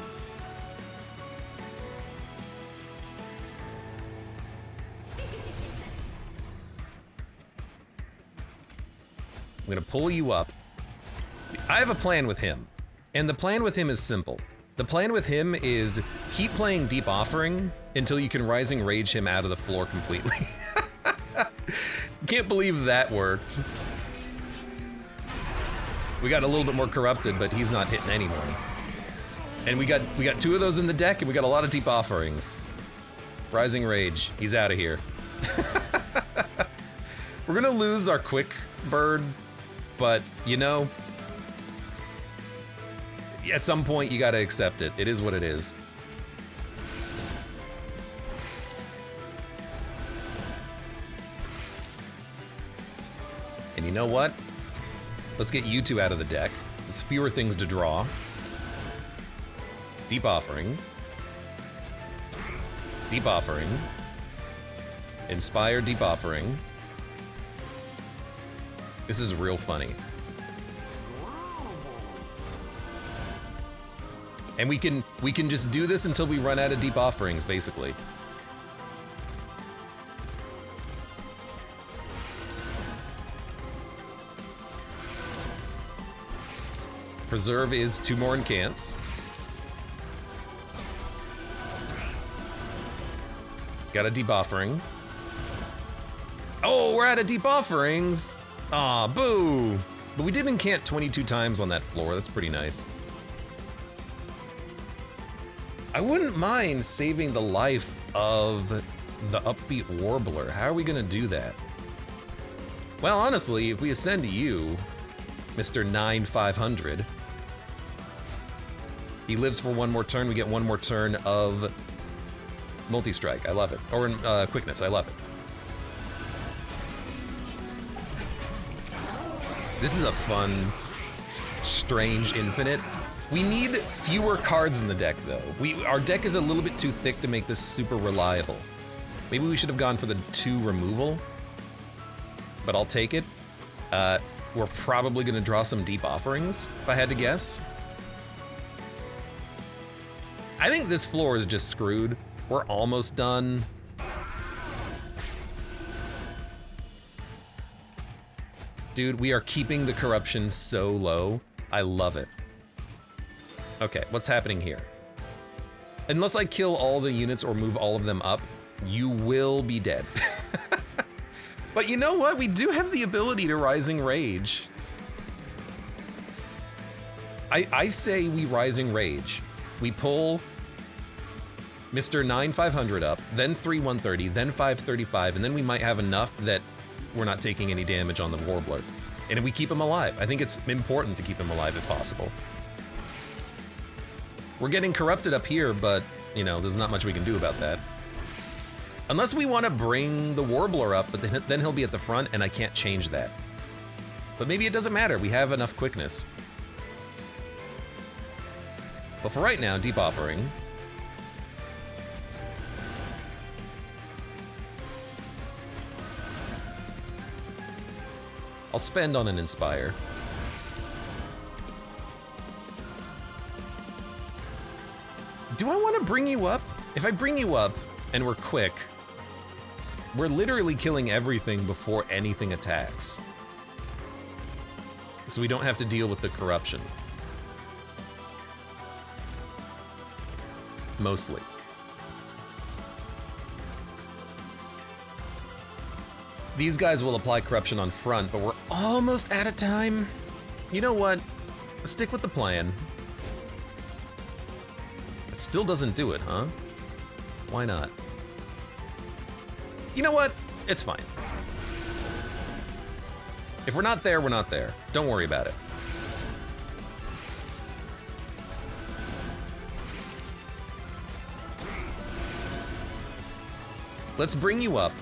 I'm gonna pull you up. I have a plan with him, and the plan with him is simple. The plan with him is keep playing Deep Offering until you can Rising Rage him out of the floor completely. Can't believe that worked. We got a little bit more corrupted, but he's not hitting anymore. And we got 2 of those in the deck, and we got a lot of Deep Offerings. Rising Rage, he's out of here. We're gonna lose our quick bird, but you know, at some point you gotta accept it. It is what it is. And you know what? Let's get you 2 out of the deck. There's fewer things to draw. Deep Offering. Deep Offering. Inspire, Deep Offering. This is real funny. And we can just do this until we run out of Deep Offerings, basically. Preserve is 2 more incants. Got a Deep Offering. Oh, we're out of Deep Offerings! Aw, boo! But we did incant 22 times on that floor, that's pretty nice. I wouldn't mind saving the life of the Upbeat Warbler. How are we gonna do that? Well, honestly, if we ascend to you, Mr. 9500, he lives for 1 more turn, we get 1 more turn of multi-strike, I love it. Or quickness, I love it. This is a fun, strange infinite. We need fewer cards in the deck, though. Our deck is a little bit too thick to make this super reliable. Maybe we should have gone for the 2 removal, but I'll take it. We're probably gonna draw some Deep Offerings, if I had to guess. I think this floor is just screwed. We're almost done. Dude, we are keeping the corruption so low. I love it. Okay, what's happening here? Unless I kill all the units or move all of them up, you will be dead. But you know what? We do have the ability to Rising Rage. I say we Rising Rage. We pull Mr. 9500 up, then 3130, then 535, and then we might have enough that we're not taking any damage on the Warbler. And we keep him alive. I think it's important to keep him alive if possible. We're getting corrupted up here, but, you know, there's not much we can do about that. Unless we want to bring the Warbler up, but then he'll be at the front, and I can't change that. But maybe it doesn't matter. We have enough quickness. But for right now, Deep Offering. I'll spend on an Inspire. Do I want to bring you up? If I bring you up and we're quick, we're literally killing everything before anything attacks. So we don't have to deal with the corruption. Mostly. These guys will apply corruption on front, but we're almost out of time. You know what? Stick with the plan. It still doesn't do it, huh? Why not? You know what? It's fine. If we're not there, we're not there. Don't worry about it. Let's bring you up.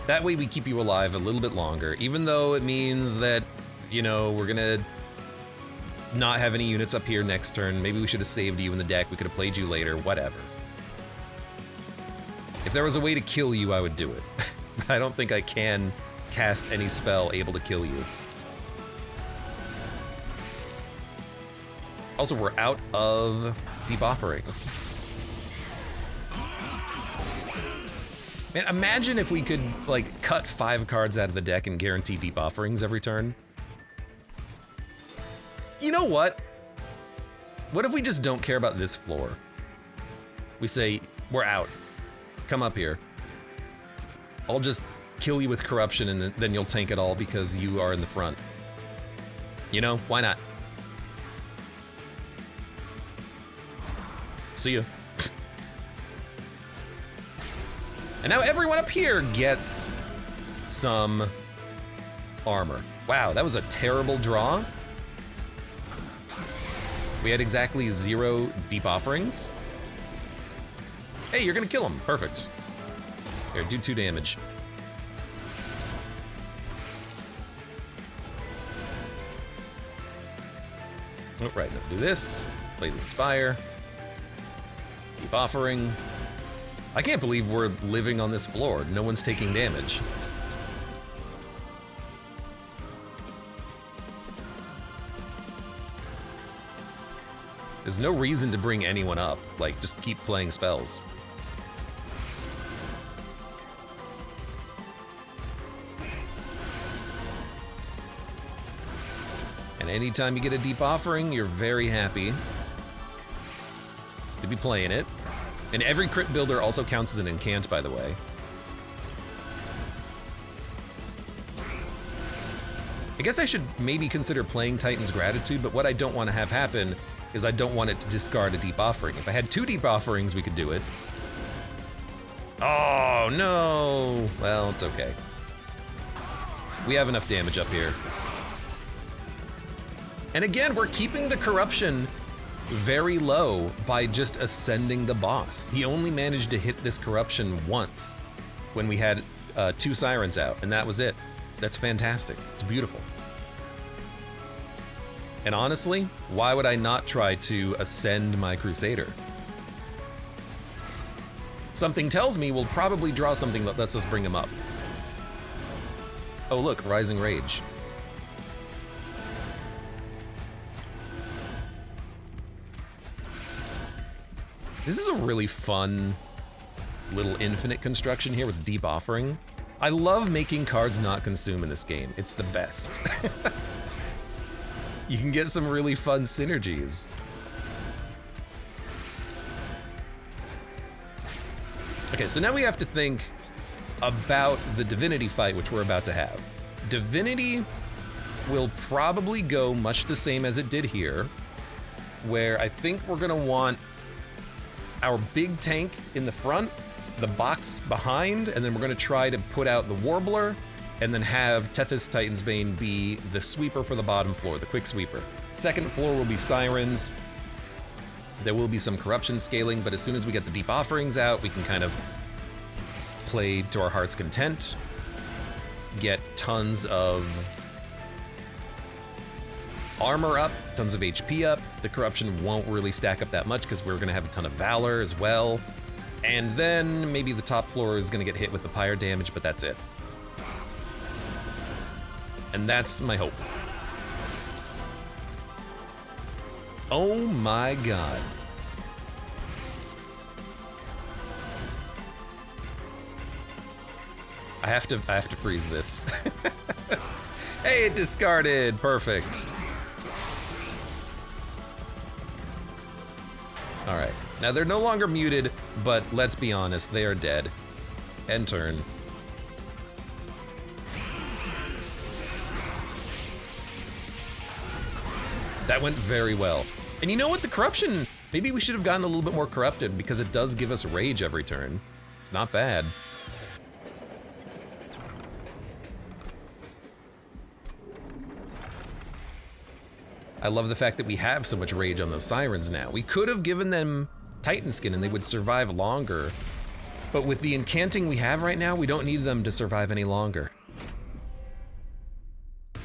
That way we keep you alive a little bit longer, even though it means that, you know, we're gonna not have any units up here next turn. Maybe we should have saved you in the deck. We could have played you later, whatever. If there was a way to kill you, I would do it. But I don't think I can cast any spell able to kill you. Also, we're out of Deep Offerings. Man, imagine if we could, like, cut 5 cards out of the deck and guarantee Deep Offerings every turn. You know what? What if we just don't care about this floor? We say, we're out. Come up here. I'll just kill you with corruption and then you'll tank it all because you are in the front. You know, why not? See ya. And now everyone up here gets some armor. Wow, that was a terrible draw. We had exactly 0 deep offerings. Hey, you're gonna kill him. Perfect. Here, do 2 damage. Oh, right, no, do this. Play the Inspire. Deep offering. I can't believe we're living on this floor. No one's taking damage. There's no reason to bring anyone up. Like, just keep playing spells. And anytime you get a deep offering, you're very happy to be playing it. And every crit builder also counts as an incant, by the way. I guess I should maybe consider playing Titan's Gratitude, but what I don't want to have happen is I don't want it to discard a deep offering. If I had 2 deep offerings, we could do it. Oh, no. Well, it's okay. We have enough damage up here. And again, we're keeping the corruption very low by just ascending the boss. He only managed to hit this corruption once when we had 2 sirens out, and that was it. That's fantastic. It's beautiful. And honestly, why would I not try to ascend my Crusader? Something tells me we'll probably draw something that lets us bring him up. Oh look, Rising Rage. This is a really fun little infinite construction here with Deep Offering. I love making cards not consume in this game. It's the best. You can get some really fun synergies. Okay, so now we have to think about the Divinity fight, which we're about to have. Divinity will probably go much the same as it did here, where I think we're gonna want our big tank in the front, the box behind, and then we're gonna try to put out the Warbler, and then have Tethys Titan's Bane be the sweeper for the bottom floor, the quick sweeper. Second floor will be Sirens. There will be some corruption scaling, but as soon as we get the deep offerings out, we can kind of play to our heart's content, get tons of armor up, tons of HP up. The corruption won't really stack up that much because we're gonna have a ton of Valor as well. And then maybe the top floor is gonna get hit with the Pyre damage, but that's it. And that's my hope. Oh my god. I have to freeze this. Hey, it discarded. Perfect. All right. Now they're no longer muted, but let's be honest, they are dead. End turn. That went very well. And you know what? The corruption, maybe we should have gotten a little bit more corrupted because it does give us rage every turn. It's not bad. I love the fact that we have so much rage on those sirens now. We could have given them Titan skin and they would survive longer. But with the incanting we have right now, we don't need them to survive any longer.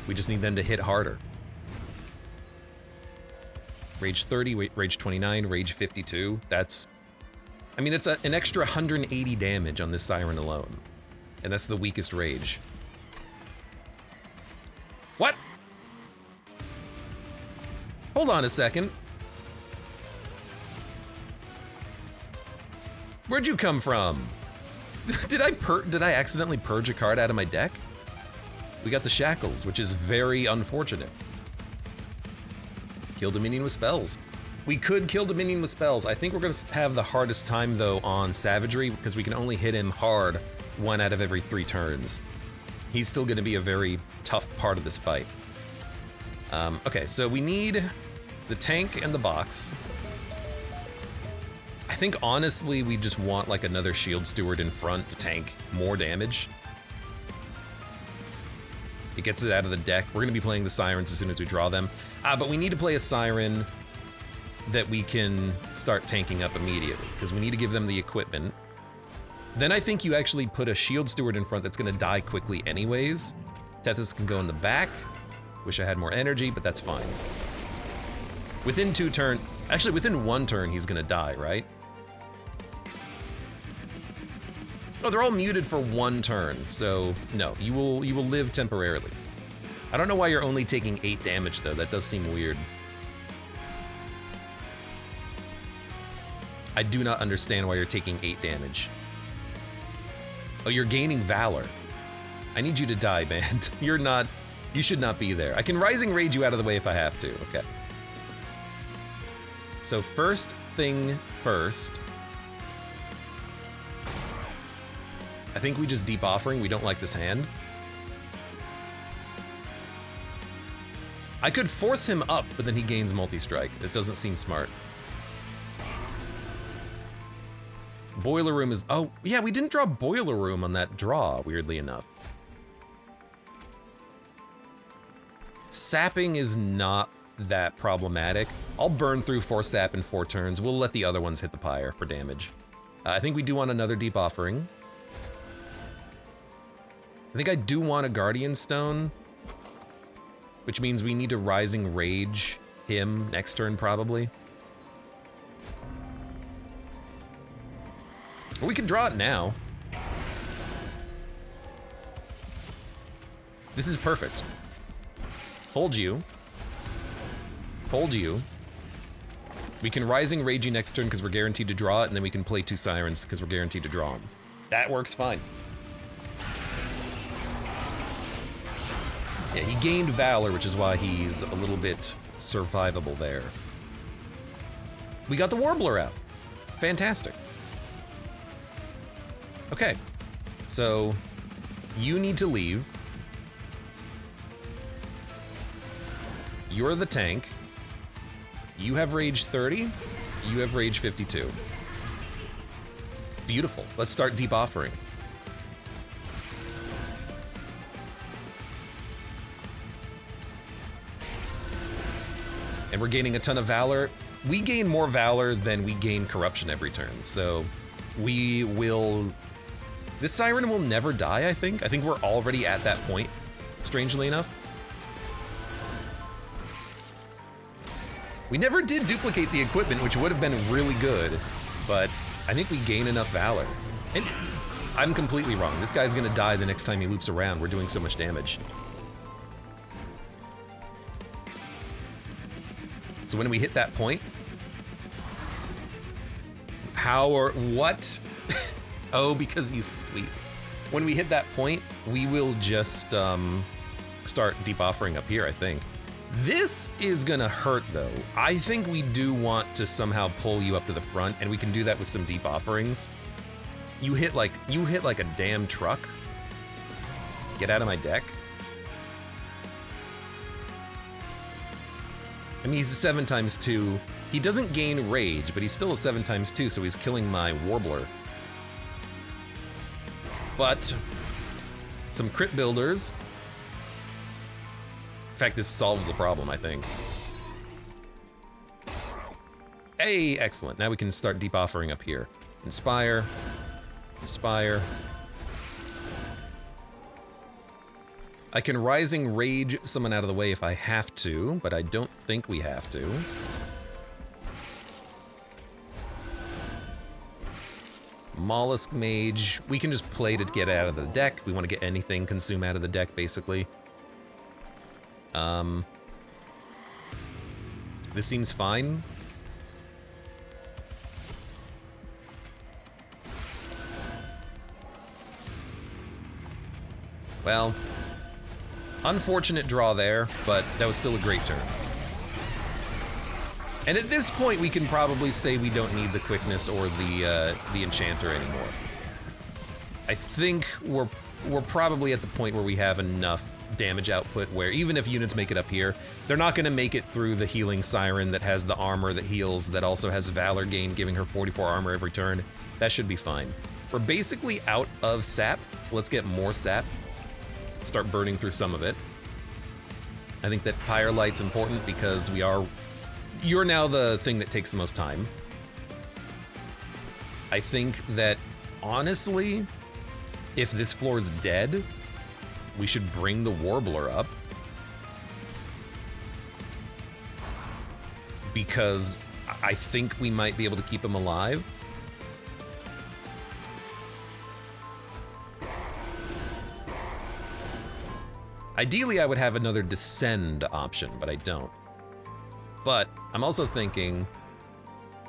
We just need them to hit harder. Rage 30, Rage 29, Rage 52. That's, I mean, that's an extra 180 damage on this Siren alone. And that's the weakest Rage. What? Hold on a second. Where'd you come from? Did I accidentally purge a card out of my deck? We got the Shackles, which is very unfortunate. Kill Dominion with spells. We could kill Dominion with spells. I think we're going to have the hardest time, though, on Savagery, because we can only hit him hard 1 out of every 3 turns. He's still going to be a very tough part of this fight. Okay, so we need the tank and the box. I think, honestly, we just want, like, another Shield Steward in front to tank more damage. It gets it out of the deck. We're going to be playing the Sirens as soon as we draw them. But we need to play a Siren that we can start tanking up immediately, because we need to give them the equipment. Then I think you actually put a Shield Steward in front that's going to die quickly anyways. Tethys can go in the back. Wish I had more energy, but that's fine. Within 2 turns, actually within 1 turn, he's going to die, right? Oh, they're all muted for 1 turn, so no, you will live temporarily. I don't know why you're only taking 8 damage, though. That does seem weird. I do not understand why you're taking 8 damage. Oh, you're gaining Valor. I need you to die, man. You should not be there. I can Rising Rage you out of the way if I have to, okay. So first thing first. I think we just Deep Offering. We don't like this hand. I could force him up, but then he gains Multi-Strike. It doesn't seem smart. Boiler Room is... Oh, yeah, we didn't draw Boiler Room on that draw, weirdly enough. Sapping is not that problematic. I'll burn through 4 sap in 4 turns. We'll let the other ones hit the Pyre for damage. I think we do want another Deep Offering. I think I do want a Guardian Stone, which means we need to Rising Rage him next turn, probably. Or we can draw it now. This is perfect. Hold you. Hold you. We can Rising Rage you next turn because we're guaranteed to draw it, and then we can play 2 Sirens because we're guaranteed to draw them. That works fine. Yeah, he gained Valor, which is why he's a little bit survivable there. We got the Warbler out. Fantastic. Okay, so you need to leave. You're the tank. You have Rage 30. You have Rage 52. Beautiful. Let's start Deep Offering. And we're gaining a ton of Valor. We gain more Valor than we gain Corruption every turn, so we will... This Siren will never die, I think. I think we're already at that point, strangely enough. We never did duplicate the equipment, which would have been really good, but I think we gain enough Valor. And I'm completely wrong. This guy's gonna die the next time he loops around. We're doing so much damage. So when we hit that point, how or what? Oh, because he's sweet. When we hit that point, we will just start Deep Offering up here, I think. This is gonna hurt, though. I think we do want to somehow pull you up to the front, and we can do that with some Deep Offerings. You hit like a damn truck. Get out of my deck. I mean, he's a 7x2. He doesn't gain Rage, but he's still a 7x2, so he's killing my Warbler. But some Crit Builders. In fact, this solves the problem, I think. Hey, excellent. Now we can start Deep Offering up here. Inspire. Inspire. I can Rising Rage someone out of the way if I have to, but I don't think we have to. Mollusk Mage. We can just play to get out of the deck. We want to get anything consume out of the deck, basically. This seems fine. Well, unfortunate draw there, but that was still a great turn. And at this point, we can probably say we don't need the quickness or the enchanter anymore. I think we're probably at the point where we have enough damage output where even if units make it up here, they're not going to make it through the healing siren that has the armor that heals, that also has valor gain, giving her 44 armor every turn. That should be fine. We're basically out of sap, so let's get more sap. Start burning through some of it. I think that Pyre Light's important because you're now the thing that takes the most time. I think that, honestly, if this floor is dead, we should bring the Warbler up. Because I think we might be able to keep him alive. Ideally, I would have another descend option, but I don't. But I'm also thinking,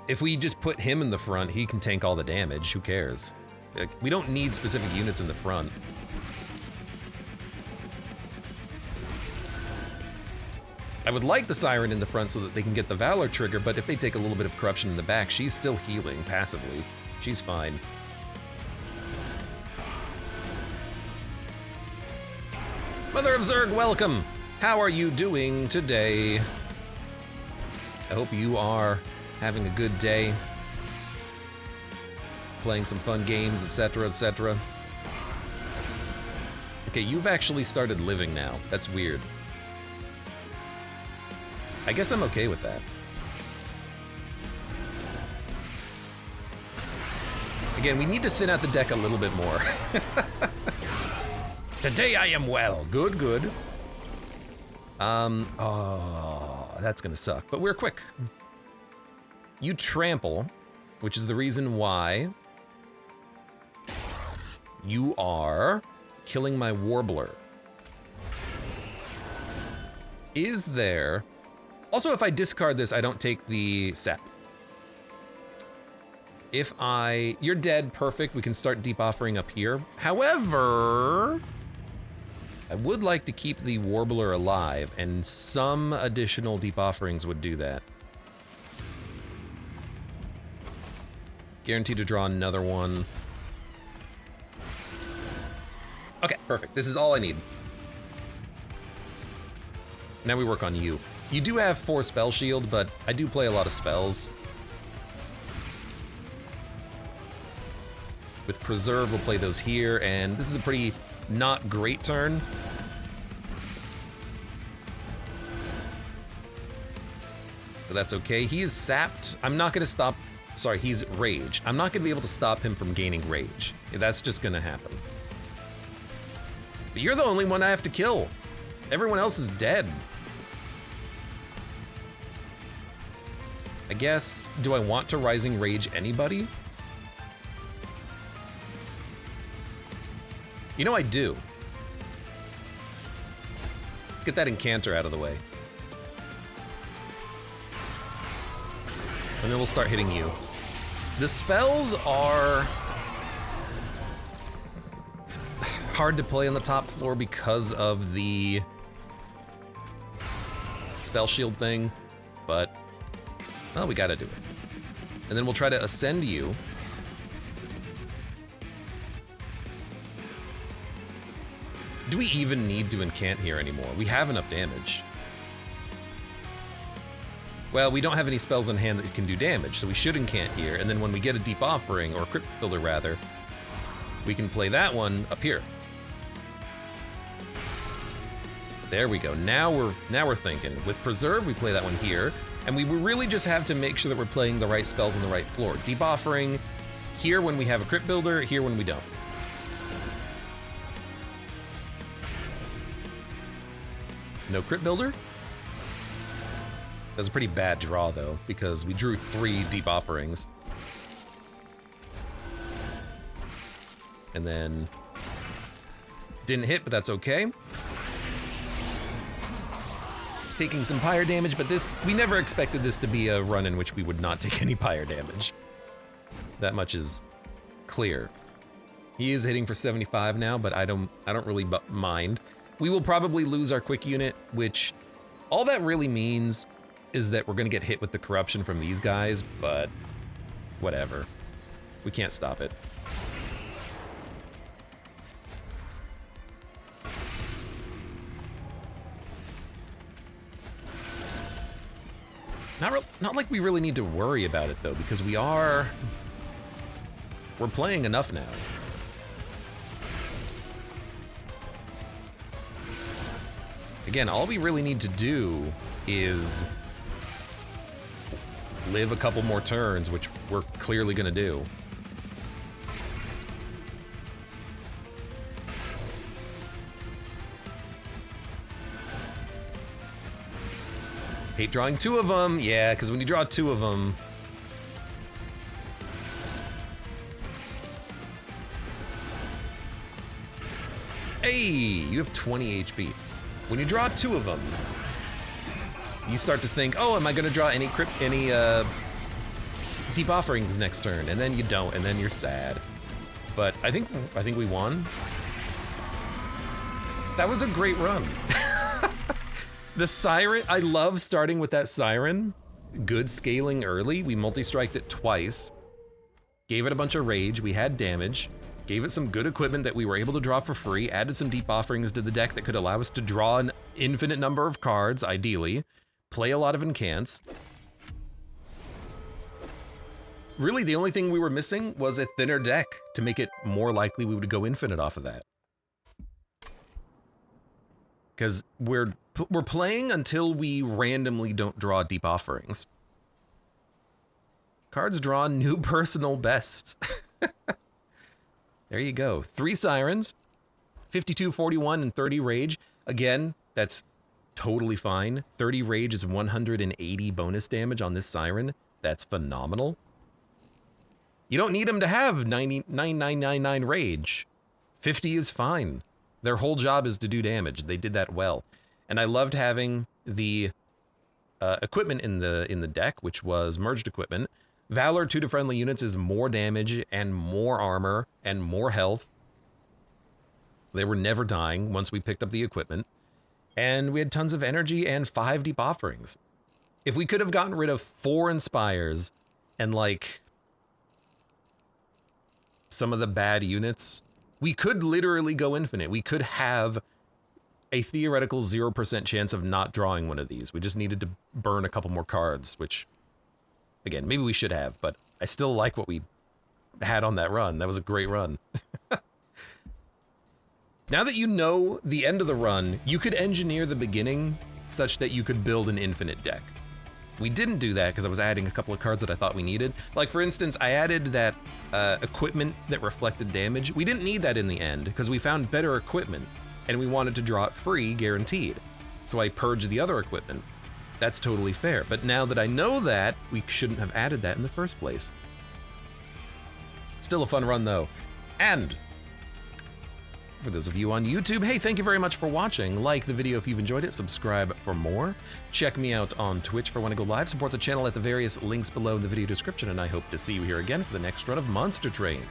if we just put him in the front, he can tank all the damage. Who cares? Like, we don't need specific units in the front. I would like the Siren in the front so that they can get the Valor trigger, but if they take a little bit of corruption in the back, she's still healing passively. She's fine. Mother of Zerg, welcome! How are you doing today? I hope you are having a good day. Playing some fun games, etc., etc. Okay, you've actually started living now. That's weird. I guess I'm okay with that. Again, we need to thin out the deck a little bit more. Today I am well. Good, good. Oh, that's gonna suck, but we're quick. You trample, which is the reason why you are killing my Warbler. Is there... Also, if I discard this, I don't take the sap. If I... You're dead, perfect. We can start deep offering up here. However, I would like to keep the Warbler alive, and some additional deep offerings would do that. Guaranteed to draw another one. Okay, perfect. This is all I need. Now we work on you. You do have 4 spell shield, but I do play a lot of spells. With Preserve, we'll play those here, and this is a pretty not great turn. But that's okay. He is sapped. I'm not gonna stop... Sorry, he's Rage. I'm not gonna be able to stop him from gaining Rage. That's just gonna happen. But you're the only one I have to kill. Everyone else is dead. I guess, do I want to Rising Rage anybody? You know I do. Let's get that Incanter out of the way. And then we'll start hitting you. The spells are hard to play on the top floor because of the spell shield thing, but well, we gotta do it. And then we'll try to ascend you. Do we even need to incant here anymore? We have enough damage. Well, we don't have any spells in hand that can do damage, so we should incant here, and then when we get a deep offering, or crypt builder rather, we can play that one up here. There we go. Now we're thinking. With Preserve, we play that one here, and we really just have to make sure that we're playing the right spells on the right floor. Deep offering here when we have a crypt builder, here when we don't. No crypt builder? That was a pretty bad draw though, because we drew 3 deep offerings. And then didn't hit, but that's okay. Taking some Pyre damage, but this, we never expected this to be a run in which we would not take any Pyre damage. That much is clear. He is hitting for 75 now, but I don't really mind. We will probably lose our quick unit, which all that really means is that we're going to get hit with the corruption from these guys, but whatever. We can't stop it. Not like we really need to worry about it, though, because we're playing enough now. Again, all we really need to do is live a couple more turns, which we're clearly going to do. Hate drawing 2 of them. Yeah, because when you draw 2 of them... Hey, you have 20 HP. When you draw 2 of them, you start to think, oh, am I going to draw any deep offerings next turn? And then you don't, and then you're sad. But I think we won. That was a great run. The Siren, I love starting with that Siren. Good scaling early. We multi-striked it twice. Gave it a bunch of rage. We had damage. Gave it some good equipment that we were able to draw for free. Added some deep offerings to the deck that could allow us to draw an infinite number of cards, ideally. Play a lot of incants. Really, the only thing we were missing was a thinner deck to make it more likely we would go infinite off of that. Because we're playing until we randomly don't draw deep offerings. Cards draw new personal best. There you go. 3 Sirens, 52, 41, and 30 Rage. Again, that's totally fine. 30 Rage is 180 bonus damage on this Siren. That's phenomenal. You don't need them to have 9999 Rage. 50 is fine. Their whole job is to do damage. They did that well. And I loved having the equipment in the deck, which was merged equipment. Valor 2 to friendly units is more damage and more armor and more health. They were never dying once we picked up the equipment. And we had tons of energy and 5 deep offerings. If we could have gotten rid of 4 Inspires and like some of the bad units, we could literally go infinite. We could have a theoretical 0% chance of not drawing one of these. We just needed to burn a couple more cards, which, again, maybe we should have, but I still like what we had on that run. That was a great run. Now that you know the end of the run, you could engineer the beginning such that you could build an infinite deck. We didn't do that because I was adding a couple of cards that I thought we needed. Like, for instance, I added that equipment that reflected damage. We didn't need that in the end because we found better equipment and we wanted to draw it free, guaranteed. So I purged the other equipment. That's totally fair. But now that I know that, we shouldn't have added that in the first place. Still a fun run, though. And for those of you on YouTube, hey, thank you very much for watching. Like the video if you've enjoyed it, subscribe for more. Check me out on Twitch for when I go live. Support the channel at the various links below in the video description, and I hope to see you here again for the next run of Monster Train.